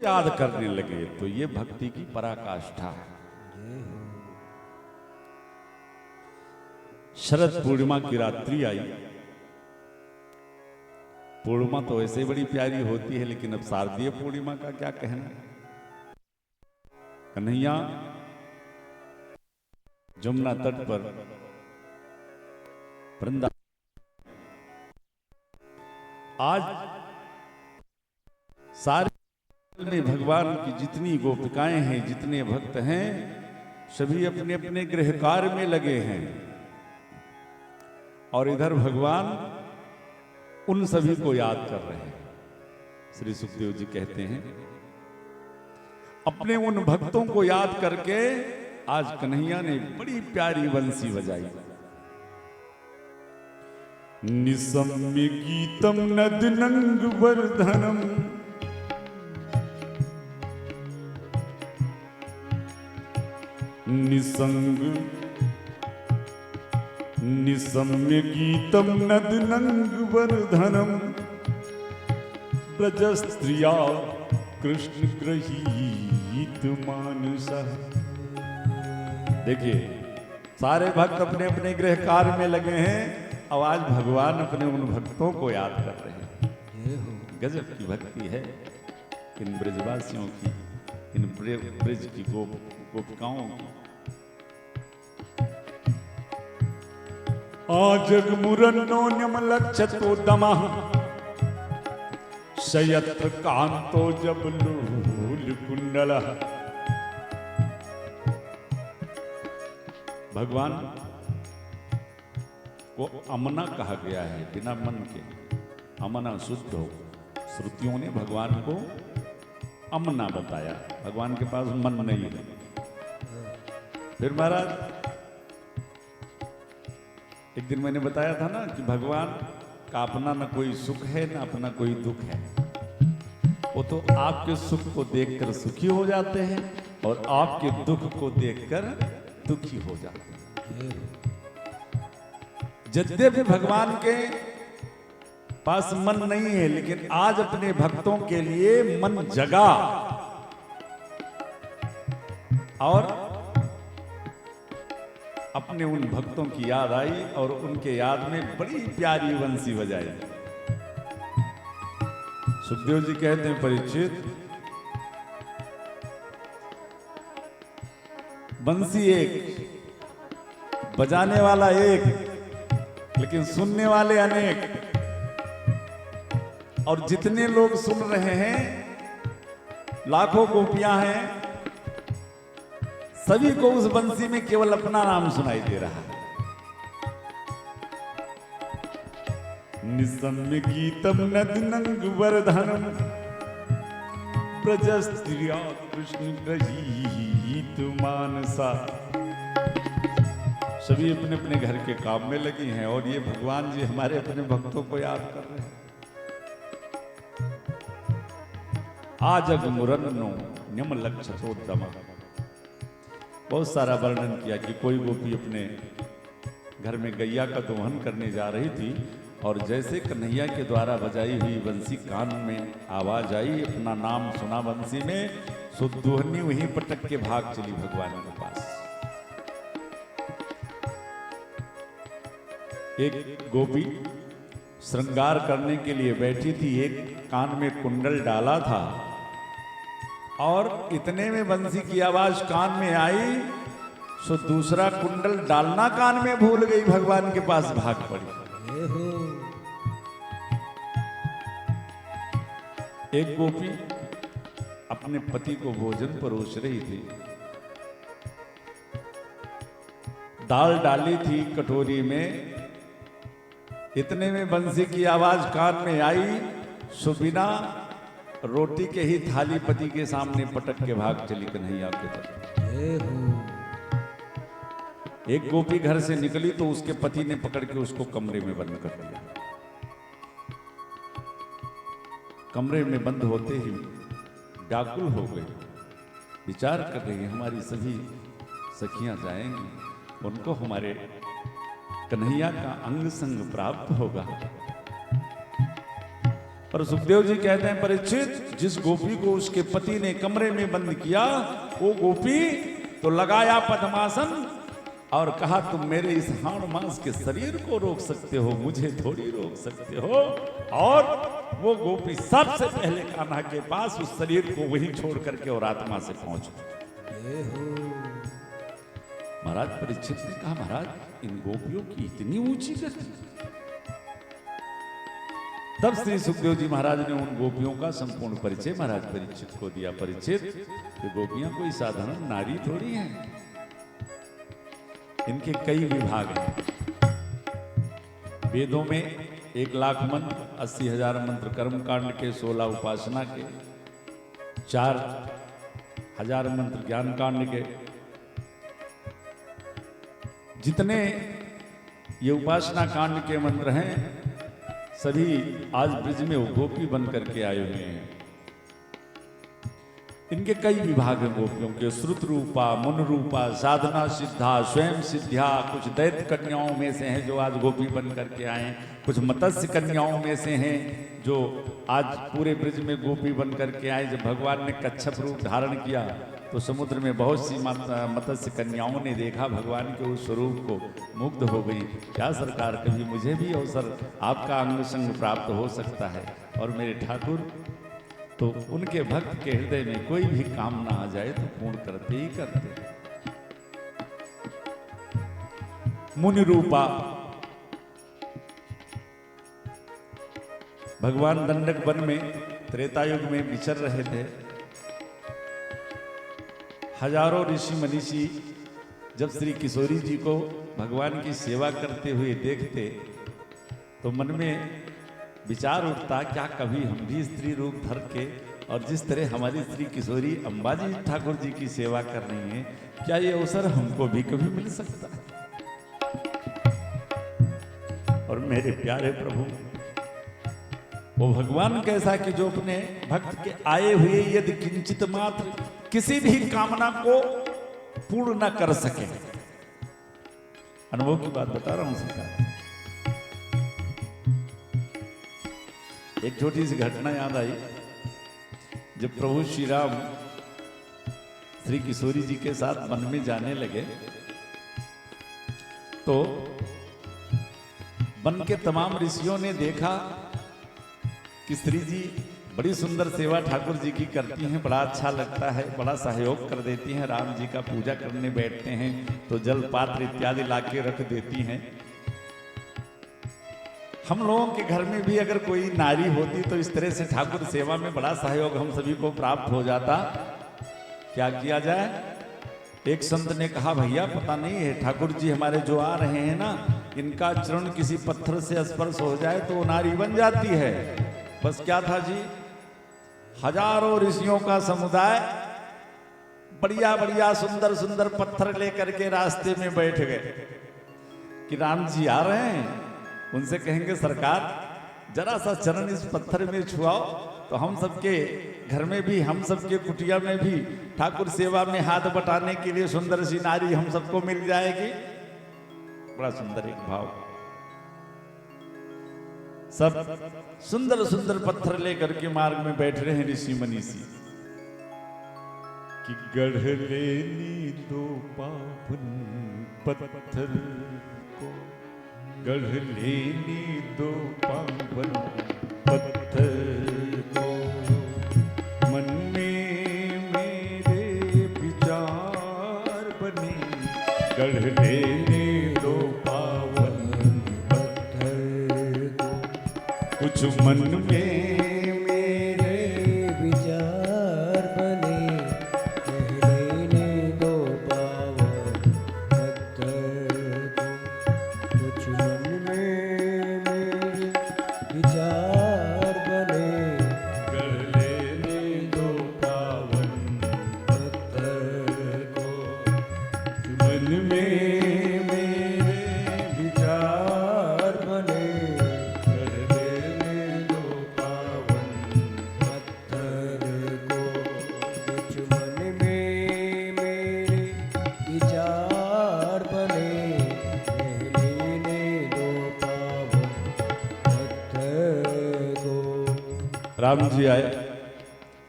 Speaker 3: याद करने लगे तो ये भक्ति की पराकाष्ठा है। शरद पूर्णिमा की रात्रि आई। पूर्णिमा तो ऐसे बड़ी प्यारी होती है, लेकिन अब शारदीय पूर्णिमा का क्या कहना। कन्हैया जमुना तट पर वृंदावन, आज सारे में भगवान की जितनी गोपिकाएं हैं, जितने भक्त हैं, सभी अपने अपने गृह कार्य में लगे हैं। और इधर भगवान उन सभी को याद कर रहे हैं। श्री सुखदेव जी कहते हैं, अपने उन भक्तों को याद करके आज कन्हैया ने बड़ी प्यारी बंसी बजाई। निसम्य गीतम नदनंग वर्धनम, निसंग निसम्य गीतम नदनंग वर्धनम, ब्रजस्त्रिया कृष्ण गृहीत मानसा। देखिए, सारे भक्त अपने अपने गृह कार्य में लगे हैं। अब आज भगवान अपने उन भक्तों को याद कर रहे हैं। गजब की भक्ति है इन ब्रजवासियों की, इन ब्रज की गोपिकाओं की। आजग मुरन्नोन्यम लक्षतो दमः, शयत्र कांतो जबलूल कुंडलः। भगवान को अमना कहा गया है, बिना मन के। अमना शुद्ध हो। श्रुतियों ने भगवान को अमना बताया। भगवान के पास मन नहीं है। फिर महाराज, एक दिन मैंने बताया था ना कि भगवान का अपना न कोई सुख है, न अपना कोई दुख है। वो तो आपके सुख को देखकर सुखी हो जाते हैं और आपके दुख को देखकर दुखी हो जाते हैं। यद्यपि भगवान के पास मन नहीं है, लेकिन आज अपने भक्तों के लिए मन जगा और अपने उन भक्तों की याद आई और उनके याद में बड़ी प्यारी बंसी बजाई। सुखदेव जी कहते हैं, परीक्षित, बंसी एक, बजाने वाला एक, लेकिन सुनने वाले अनेक। और जितने लोग सुन रहे हैं, लाखों गोपियां हैं, सभी को उस बंसी में केवल अपना नाम सुनाई दे रहा है। निसम्य गीतम नदनंग वर्धनम, ब्रजस्त्रिया कृष्ण गृहीत मानसा। सभी अपने अपने घर के काम में लगी हैं और ये भगवान जी हमारे अपने भक्तों को याद कर रहे हैं। आजग मुरन्नो न्यम लक्षतोद्दम। बहुत सारा वर्णन किया कि कोई गोपी अपने घर में गैया का दोहन करने जा रही थी और जैसे कन्हैया के द्वारा बजाई हुई बंसी कान में आवाज आई, अपना नाम सुना बंसी में, सो दोहनी वहीं पटक के भाग चली भगवान के पास। एक गोपी श्रृंगार करने के लिए बैठी थी, एक कान में कुंडल डाला था और इतने में बंसी की आवाज कान में आई, सो दूसरा कुंडल डालना कान में भूल गई, भगवान के पास भाग पड़ी। एक गोपी अपने पति को भोजन परोस रही थी, दाल डाली थी कटोरी में, इतने में बंसी की आवाज कान में आई, सो बिना रोटी के ही थाली पति के सामने पटक के भाग चली कन्हैया के तरफ। एक गोपी घर से निकली तो उसके पति ने पकड़ के उसको कमरे में बंद कर दिया। कमरे में बंद होते ही व्याकुल हो गई, विचार कर रही हैं। हमारी सभी सखियां जाएंगी, उनको हमारे कन्हैया का अंग संग प्राप्त होगा। पर सुखदेव जी कहते हैं, परीक्षित, जिस गोपी को उसके पति ने कमरे में बंद किया, वो गोपी तो लगाया पद्मासन और कहा, तुम मेरे इस हाड़ मांस के शरीर को रोक सकते हो, मुझे थोड़ी रोक सकते हो। और वो गोपी सबसे पहले कान्हा के पास उस शरीर को वहीं छोड़ करके और आत्मा से पहुंच। महाराज परीक्षित ने कहा, महाराज इन गोपियों की इतनी ऊंची गति। तब श्री सुखदेव जी महाराज ने उन गोपियों का संपूर्ण परिचय महाराज परीक्षित को दिया। परीक्षित, ये गोपियां कोई साधारण नारी थोड़ी हैं, इनके कई विभाग हैं। वेदों में 1,00,000 मंत्र, 80,000 मंत्र कर्मकांड के, 16 उपासना के, 4,000 मंत्र ज्ञान कांड के। जितने ये उपासना कांड के मंत्र हैं, सभी आज ब्रज में गोपी बन करके आए हुए हैं। इनके कई विभाग हैं गोपियों के। श्रुत रूपा, मुन रूपा, साधना सिद्धा, स्वयं सिद्ध्या। कुछ दैत्य कन्याओं में से हैं जो आज गोपी बन करके आए, कुछ मत्स्य कन्याओं में से हैं जो आज पूरे ब्रज में गोपी बन करके आए। जब भगवान ने कच्छप रूप धारण किया तो समुद्र में बहुत सी मत्स्य कन्याओं ने देखा भगवान के उस स्वरूप को, मुग्ध हो गई। क्या सरकार, कभी मुझे भी अवसर आपका अंग संग प्राप्त हो सकता है? और मेरे ठाकुर तो उनके भक्त के हृदय में कोई भी कामना आ जाए तो पूर्ण करते ही करते। मुनि रूपा, भगवान दंडक वन में त्रेता युग में विचर रहे थे। हजारों ऋषि मनीषी जब श्री किशोरी जी को भगवान की सेवा करते हुए देखते तो मन में विचार उठता, क्या कभी हम भी स्त्री रूप धर के, और जिस तरह हमारी श्री किशोरी अंबाजी ठाकुर जी की सेवा कर रही हैं, क्या ये अवसर हमको भी कभी मिल सकता है? और मेरे प्यारे प्रभु, वो भगवान कैसा कि जो अपने भक्त के आए हुए यदि किंचित मात्र किसी भी कामना को पूर्ण न कर सके। अनुभव की बात बता रहा हूं सरकार। एक छोटी सी घटना याद आई। जब प्रभु श्री राम श्री किशोरी जी के साथ वन में जाने लगे तो वन के तमाम ऋषियों ने देखा कि श्री जी बड़ी सुंदर सेवा ठाकुर जी की करती हैं, बड़ा अच्छा लगता है, बड़ा सहयोग कर देती हैं। राम जी का पूजा करने बैठते हैं तो जल पात्र इत्यादि लाके रख देती हैं। हम लोगों के घर में भी अगर कोई नारी होती तो इस तरह से ठाकुर सेवा में बड़ा सहयोग हम सभी को प्राप्त हो जाता। क्या किया जाए? एक संत ने कहा, भैया पता नहीं है, ठाकुर जी हमारे जो आ रहे हैं ना, इनका चरण किसी पत्थर से स्पर्श हो जाए तो वो नारी बन जाती है। बस क्या था जी, हजारों ऋषियों का समुदाय बढ़िया बढ़िया सुंदर सुंदर पत्थर लेकर के रास्ते में बैठ गए कि राम जी आ रहे हैं। उनसे कहेंगे, सरकार जरा सा चरण इस पत्थर में छुआओ तो हम सबके घर में भी, हम सबके कुटिया में भी ठाकुर सेवा में हाथ बटाने के लिए सुंदर सी नारी हम सबको मिल जाएगी। बड़ा सुंदर एक भाव। सब सुंदर सुंदर पत्थर लेकर के मार्ग में बैठ रहे हैं ऋषि मनीषी कि गढ़ लेनी दो पावन पत्थर को, गढ़ लेनी दो पावन पत्थर को, मन में मेरे विचार बने, गढ़ लेने दो पावन पत्थर को। कुछ मन में मेरे विचार बने, गढ़ लेने दो पावन पत्थर को। कुछ मन में मेरे विचार बने, गढ़ लेने दो पावन पत्थर को। मन में मेरे विचार बने, गढ़ लेने दो पावन पत्थर को। कुछ मन में राम जी आए,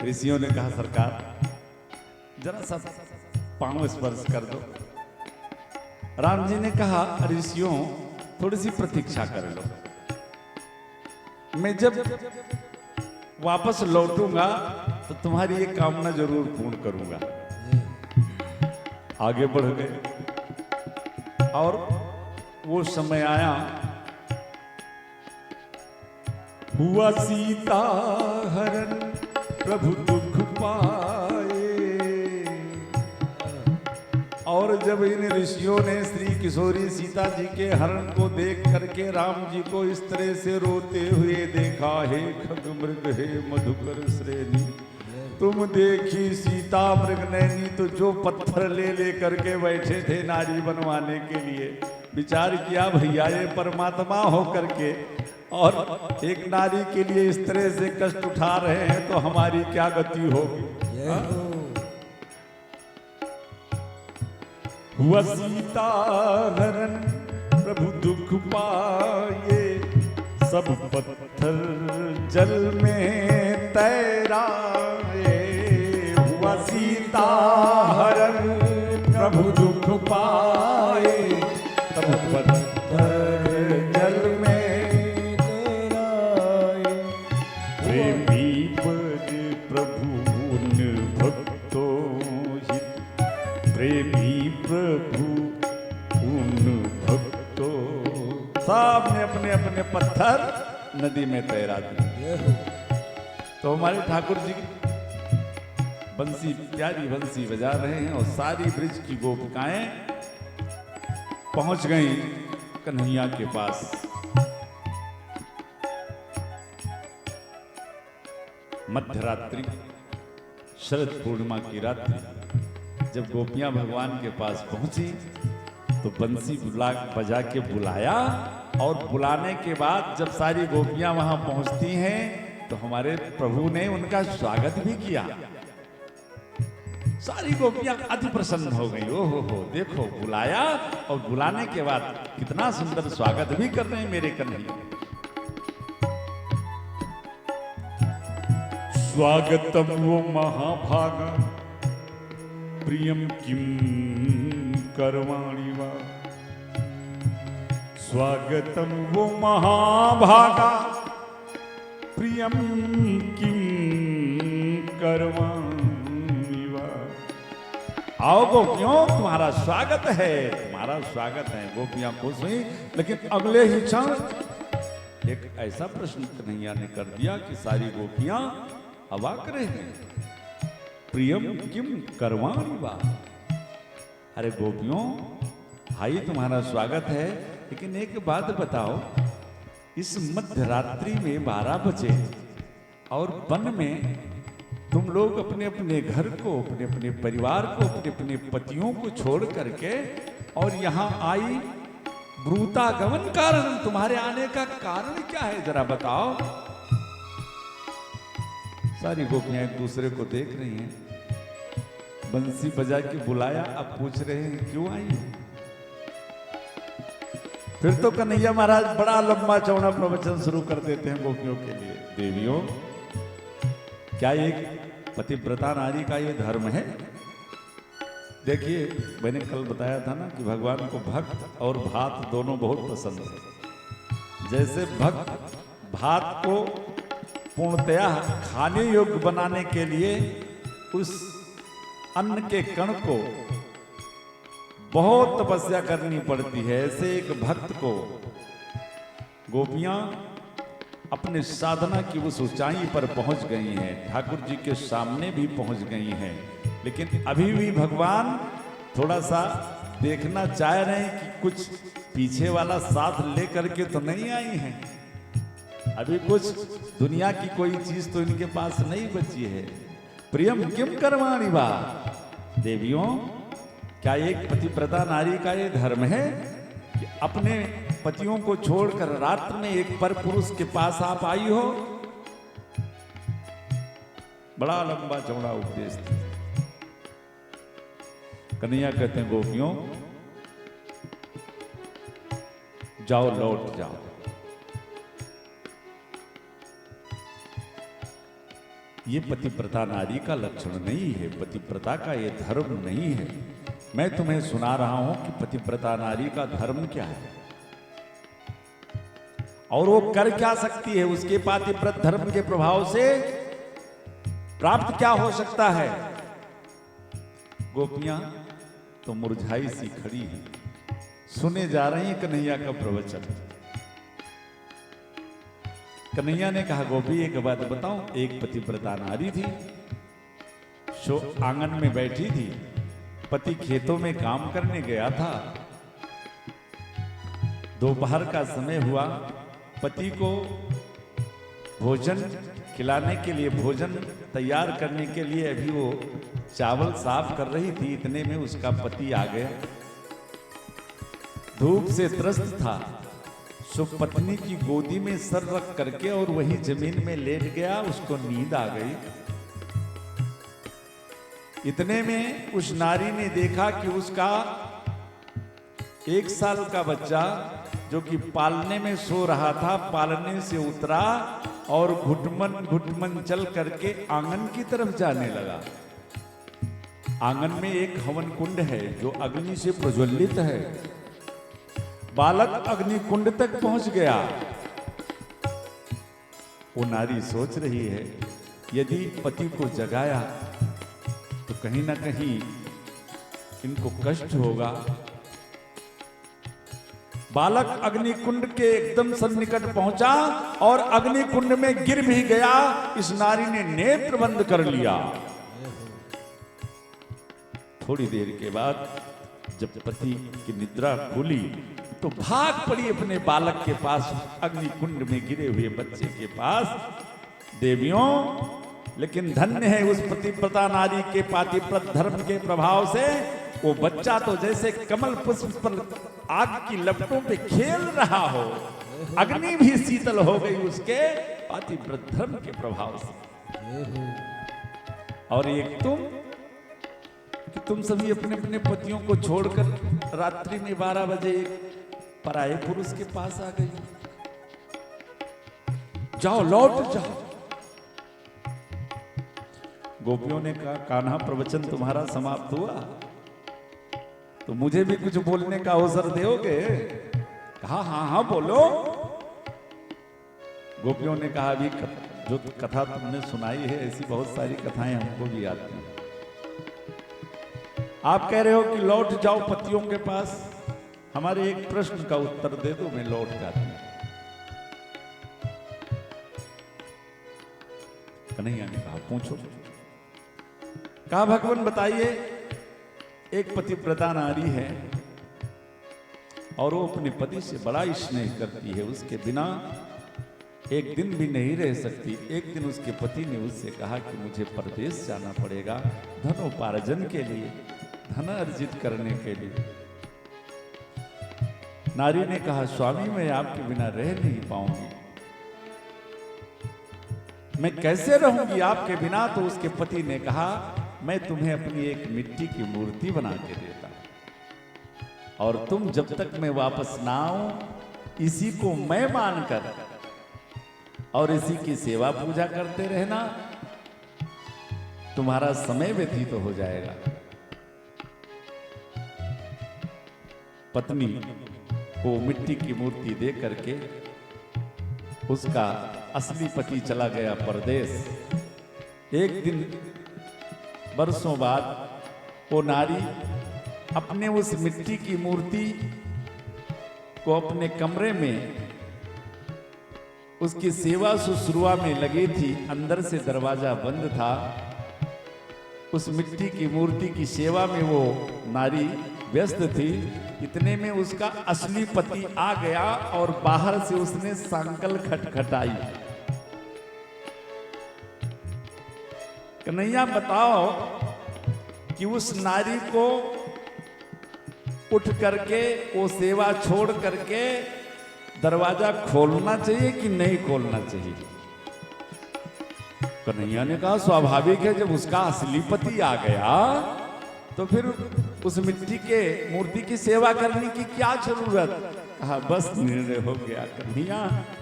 Speaker 3: ऋषियों ने कहा सरकार जरा सा पांव स्पर्श कर दो। राम जी ने कहा ऋषियों थोड़ी सी प्रतीक्षा कर लो, मैं जब वापस लौटूंगा तो तुम्हारी ये कामना जरूर पूर्ण करूंगा। आगे बढ़ गए और वो समय आया, हुआ सीता हरण प्रभु दुख पाए। और जब इन ऋषियों ने श्री किशोरी सीता जी के हरण को देख करके राम जी को इस तरह से रोते हुए देखा, हे खग मृग हे मधुकर श्रेणी, तुम देखी सीता मृग नैनी, तो जो पत्थर ले ले करके बैठे थे नारी बनवाने के लिए, विचार किया भैया ये परमात्मा हो करके और एक नारी के लिए इस तरह से कष्ट उठा रहे हैं तो हमारी क्या गति होगी। हुआ सीता हरण प्रभु दुख पाए, सब पत्थर जल में तैराए। हुआ सीता हरण प्रभु दुख पाए, सब पत्थर जल में तैराए। प्रेमी पद प्रभु उन भक्तों हित, प्रेमी प्रभु उन भक्तों, सब ने अपने अपने पत्थर नदी में तैरा दिए। तो हमारे ठाकुर जी बंसी, प्यारी बंसी बजा रहे हैं और सारी ब्रिज की गोपिकाएं पहुंच गई कन्हैया के पास। मध्यरात्रि, शरद पूर्णिमा की रात्रि, जब गोपियां भगवान के पास पहुंची तो बंसी बजा के बुलाया और बुलाने के बाद जब सारी गोपियां वहां पहुंचती हैं तो हमारे प्रभु ने उनका स्वागत भी किया। सारी गोपियां अति प्रसन्न हो गई। ओहो हो, देखो बुलाया और बुलाने के बाद कितना सुंदर स्वागत भी कर रहे हैं मेरे कन्हैया। स्वागतम वो महाभागा प्रियम किम करवाणी वा, स्वागतम वो महाभागा प्रियम किम करवाणी वा। आओ गोपियों, तुम्हारा स्वागत है, तुम्हारा स्वागत है। गोपियां खुश हुई, लेकिन अगले ही क्षण एक ऐसा प्रश्न कन्हैया ने कर दिया कि सारी गोपियां अवाक रहे। प्रियम किम करवाणी वा, अरे गोपियों भाई तुम्हारा स्वागत है, लेकिन एक बात बताओ, इस मध्य रात्रि में 12 बजे और वन में तुम लोग अपने अपने घर को, अपने अपने परिवार को, अपने अपने पतियों को छोड़ करके और यहाँ आई ब्रूतागमन, कारण तुम्हारे आने का कारण क्या है जरा बताओ। सारी गोपियां एक दूसरे को देख रही हैं, बंसी बजा के बुलाया, अब पूछ रहे हैं क्यों आई। फिर तो कन्हैया महाराज बड़ा लंबा चौड़ा प्रवचन शुरू कर देते हैं गोपियों के लिए। देवियों, क्या एक पतिव्रता नारी का ये धर्म है? देखिए, मैंने कल बताया था ना कि भगवान को भक्त और भात दोनों बहुत पसंद है। जैसे भक्त भात को पूर्णतया खाने योग्य बनाने के लिए उस अन्न के कण को बहुत तपस्या करनी पड़ती है, ऐसे एक भक्त को गोपियां अपने साधना की उस ऊंचाई पर पहुंच गई हैं, ठाकुर जी के सामने भी पहुंच गई हैं, लेकिन अभी भी भगवान थोड़ा सा देखना चाह रहे हैं कि कुछ पीछे वाला साथ लेकर के तो नहीं आई हैं। अभी कुछ दुनिया की कोई चीज तो इनके पास नहीं बची है। प्रियम किम करवाणी वा, देवियों, क्या एक पतिव्रता नारी का ये धर्म है कि अपने पतियों को छोड़कर रात्र में एक पर पुरुष के पास आप आई हो? बड़ा लंबा चौड़ा उपदेश था। कन्हैया कहते हैं गोपियों, जाओ लौट जाओ। ये पतिव्रता नारी का लक्षण नहीं है, पतिव्रता का ये धर्म नहीं है। मैं तुम्हें सुना रहा हूं कि पतिव्रता नारी का धर्म क्या है और वो कर क्या सकती है, उसके पातिव्रत धर्म के प्रभाव से प्राप्त क्या हो सकता है। गोपियां तो मुरझाई सी खड़ी हैं, सुने जा रही हैं कन्हैया का प्रवचन। कन्हैया ने कहा, गोपी एक बात बताऊं, एक पतिव्रता नारी थी, आंगन में बैठी थी, पति खेतों में काम करने गया था, दोपहर का समय हुआ, पति को भोजन खिलाने के लिए, भोजन तैयार करने के लिए अभी वो चावल साफ कर रही थी, इतने में उसका पति आ गया। धूप से त्रस्त था, सो पत्नी की गोदी में सर रख करके और वही जमीन में लेट गया, उसको नींद आ गई। इतने में उस नारी ने देखा कि उसका 1 साल का बच्चा जो कि पालने में सो रहा था, पालने से उतरा और घुटमन घुटमन चल करके आंगन की तरफ जाने लगा। आंगन में एक हवन कुंड है जो अग्नि से प्रज्वलित है। बालक अग्नि कुंड तक पहुंच गया। वो नारी सोच रही है, यदि पति को जगाया तो कहीं ना कहीं इनको कष्ट होगा। बालक अग्नि कुंड के एकदम सन्निकट पहुंचा और अग्नि कुंड में गिर भी गया। इस नारी ने नेत्र बंद कर लिया। थोड़ी देर के बाद जब पति की निद्रा खुली तो भाग पड़ी अपने बालक के पास, अग्नि कुंड में गिरे हुए बच्चे के पास। देवियों, लेकिन धन्य है उस पतिव्रता नारी के पातिव्रत धर्म के प्रभाव से वो बच्चा तो जैसे कमल पुष्प पर आग की लपटों पे खेल रहा हो, अग्नि भी शीतल हो गई उसके पातिव्रत धर्म के प्रभाव से। और एक कि तुम सभी अपने अपने पतियों को छोड़कर रात्रि में 12 बजे पराये पुरुष के पास आ गई। जाओ, लौट जाओ। गोपियों ने कहा, कान्हा प्रवचन तुम्हारा समाप्त हुआ तो मुझे भी कुछ बोलने का अवसर दोगे? कहा, हाँ हाँ बोलो। गोपियों ने कहा, अभी जो कथा तुमने सुनाई है ऐसी बहुत सारी कथाएं हमको भी आती हैं। आप कह रहे हो कि लौट जाओ पतियों के पास, हमारे एक प्रश्न का उत्तर दे दो, मैं लौट जाती हूं। कन्हैया ने कहा, पूछो। कहा, भगवान बताइए, एक पतिव्रता नारी है और वो अपने पति से बड़ा स्नेह करती है, उसके बिना एक दिन भी नहीं रह सकती। एक दिन उसके पति ने उससे कहा कि मुझे परदेश जाना पड़ेगा धनोपार्जन के लिए, धन अर्जित करने के लिए। नारी ने कहा, स्वामी मैं आपके बिना रह नहीं पाऊंगी, मैं कैसे रहूंगी आपके बिना? तो उसके पति ने कहा, मैं तुम्हें अपनी एक मिट्टी की मूर्ति बना के देता और तुम जब तक मैं वापस ना आऊं इसी को मैं मानकर और इसी की सेवा पूजा करते रहना, तुम्हारा समय व्यतीत हो जाएगा। पत्नी को मिट्टी की मूर्ति दे करके उसका असली पति चला गया परदेश। एक दिन बरसों बाद वो नारी अपने उस मिट्टी की मूर्ति को अपने कमरे में उसकी सेवा शुश्रूषा में लगी थी। अंदर से दरवाजा बंद था। उस मिट्टी की मूर्ति की सेवा में वो नारी व्यस्त थी। इतने में उसका असली पति आ गया और बाहर से उसने सांकल खटखटाई। कन्हैया बताओ कि उस नारी को उठ करके वो सेवा छोड़ करके दरवाजा खोलना चाहिए कि नहीं खोलना चाहिए? कन्हैया ने कहा, स्वाभाविक है, जब उसका असली पति आ गया तो फिर उस मिट्टी के मूर्ति की सेवा करने की क्या जरूरत? कहा बस निर्णय हो गया कन्हैया,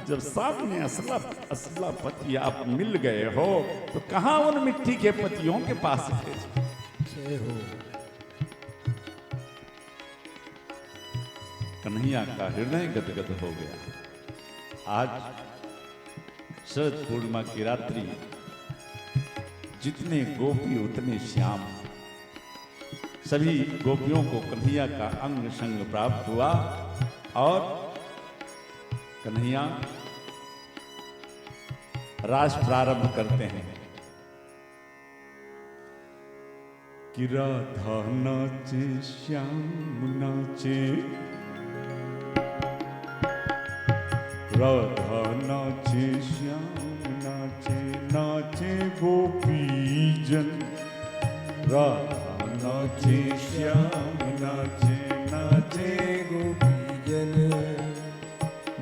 Speaker 3: जब सामने असला असला पति आप मिल गए हो तो कहां उन मिट्टी के पतियों के पास भेज।
Speaker 1: जय हो।
Speaker 3: कन्हैया का हृदय गदगद हो गया। आज शरद पूर्णिमा की रात्रि, जितने गोपी उतने श्याम, सभी गोपियों को कन्हैया का अंग संग प्राप्त हुआ और कन्हैया रास प्रारंभ करते हैं कि राधा नाचे श्याम नाचे, राधा नाचे श्याम नाचे, नाचे गोपी जन, राधा नाचे श्याम नाचे, नाचे
Speaker 1: गोपी जन।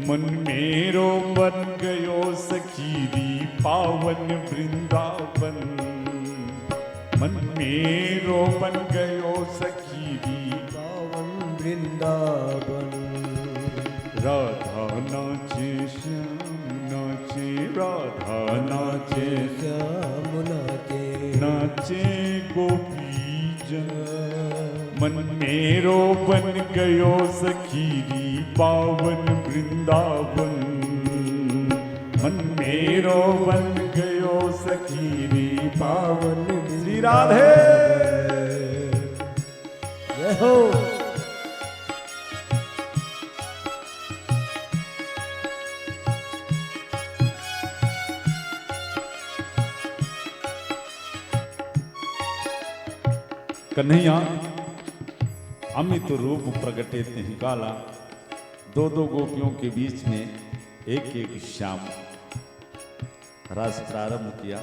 Speaker 3: मन मेरो बन गयो सखीरी पावन वृंदावन, मन मेरो बन गयो सखीरी
Speaker 1: पावन वृंदावन।
Speaker 3: राधा नाचे श्याम नाचे, राधा नाचे
Speaker 1: श्याम नाचे,
Speaker 3: नाचे गोपी जन, मन मेरो बन गयो सखीरी पावन वृंदावन, मन मेरो बन गयो सखीरी पावन। श्री राधे
Speaker 1: जय हो।
Speaker 3: कन्हैया अमित रूप प्रगटे नहीं काला, दो दो गोपियों के बीच में एक एक श्याम रस प्रारंभ किया।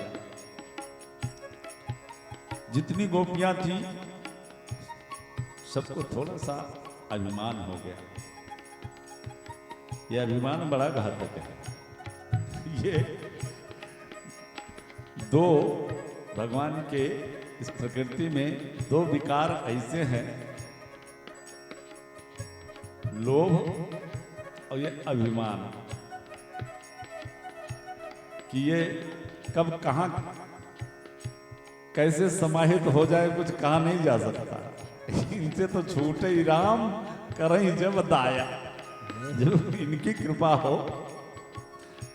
Speaker 3: जितनी गोपियां थी सबको थोड़ा सा अभिमान हो गया। यह अभिमान बड़ा घातक है। ये दो भगवान के इस प्रकृति में दो विकार ऐसे हैं, लोभ और ये अभिमान, कि ये कब कहां कैसे समाहित हो जाए कुछ कहा नहीं जा सकता। इनसे तो छूटे ही राम करहीं जब दाया, जब इनकी कृपा हो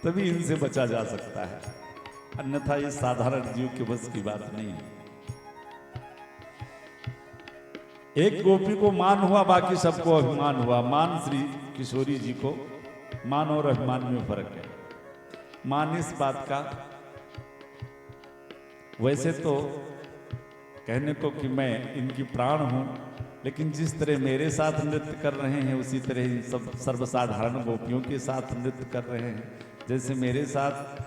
Speaker 3: तभी इनसे बचा जा सकता है, अन्यथा ये साधारण जीव के बस की बात नहीं है। एक गोपी को मान हुआ, बाकी सबको अभिमान हुआ। मान श्री किशोरी जी को, मान और अभिमान में फर्क है। मान इस बात का, वैसे तो कहने को कि मैं इनकी प्राण हूं, लेकिन जिस तरह मेरे साथ नृत्य कर रहे हैं उसी तरह इन सब सर्वसाधारण गोपियों के साथ नृत्य कर रहे हैं। जैसे मेरे साथ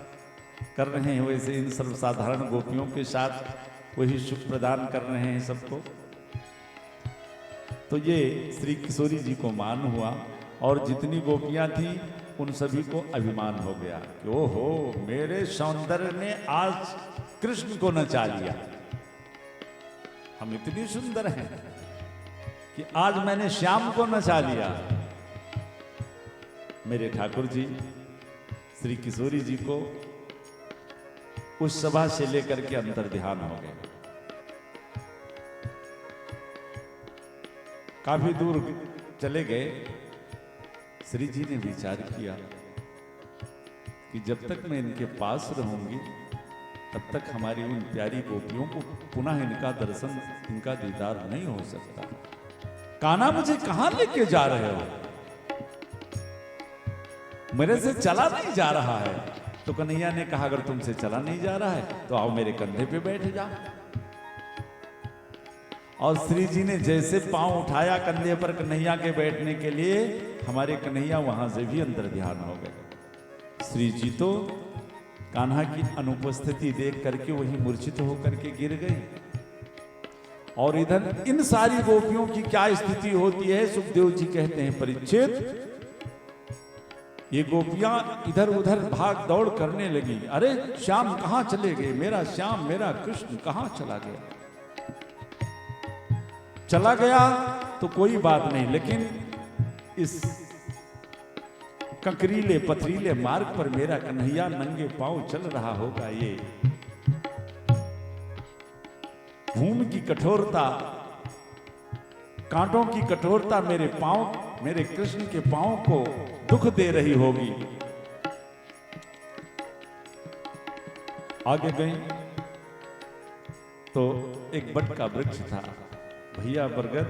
Speaker 3: कर रहे हैं वैसे इन सर्वसाधारण गोपियों के साथ वही सुख प्रदान कर रहे हैं सबको। तो ये श्री किशोरी जी को मान हुआ और जितनी गोपियां थी उन सभी को अभिमान हो गया कि ओहो, मेरे सौंदर्य ने आज कृष्ण को नचा लिया। हम इतनी सुंदर हैं कि आज मैंने श्याम को नचा लिया। मेरे ठाकुर जी श्री किशोरी जी को उस सभा से लेकर के अंतर ध्यान हो गए। काफी दूर चले गए। श्री जी ने विचार किया कि जब तक मैं इनके पास रहूंगी तब तक हमारी उन प्यारी गोपियों को पुनः इनका दर्शन, इनका दीदार नहीं हो सकता। कान्हा, मुझे कहां लेके जा रहे हो? मेरे से चला नहीं जा रहा है। तो कन्हैया ने कहा, अगर तुमसे चला नहीं जा रहा है तो आओ मेरे कंधे पे बैठ जाओ। और श्री जी ने जैसे पांव उठाया कंधे पर कन्हैया के बैठने के लिए, हमारे कन्हैया वहां से भी अंतर ध्यान हो गए। श्री जी तो कान्हा की अनुपस्थिति देख करके वही मूर्छित होकर के गिर गए। और इधर इन सारी गोपियों की क्या स्थिति होती है, सुखदेव जी कहते हैं, परीक्षित, ये गोपियां इधर उधर भाग दौड़ करने लगी। अरे श्याम कहां चले गए? मेरा श्याम, मेरा कृष्ण कहां चला गया? चला गया तो कोई बात नहीं, लेकिन इस कंकरीले पथरीले मार्ग पर मेरा कन्हैया नंगे पांव चल रहा होगा। ये भूमि की कठोरता, कांटों की कठोरता मेरे पांव, मेरे कृष्ण के पांव को दुख दे रही होगी। आगे गई तो एक बट का वृक्ष था। भैया बरगद,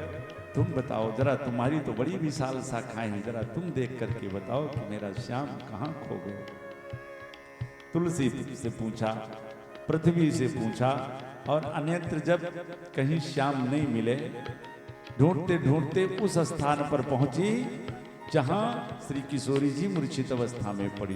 Speaker 3: तुम बताओ जरा, तुम्हारी तो बड़ी विशाल शाखाएं हैं, जरा तुम देख करके बताओ कि मेरा श्याम कहां खो गए। तुलसी से पूछा, पृथ्वी से पूछा, और अन्यत्र जब कहीं श्याम नहीं मिले, ढूंढते ढूंढते उस स्थान पर पहुंची जहां श्री किशोरी जी मूर्छित अवस्था में पड़ी।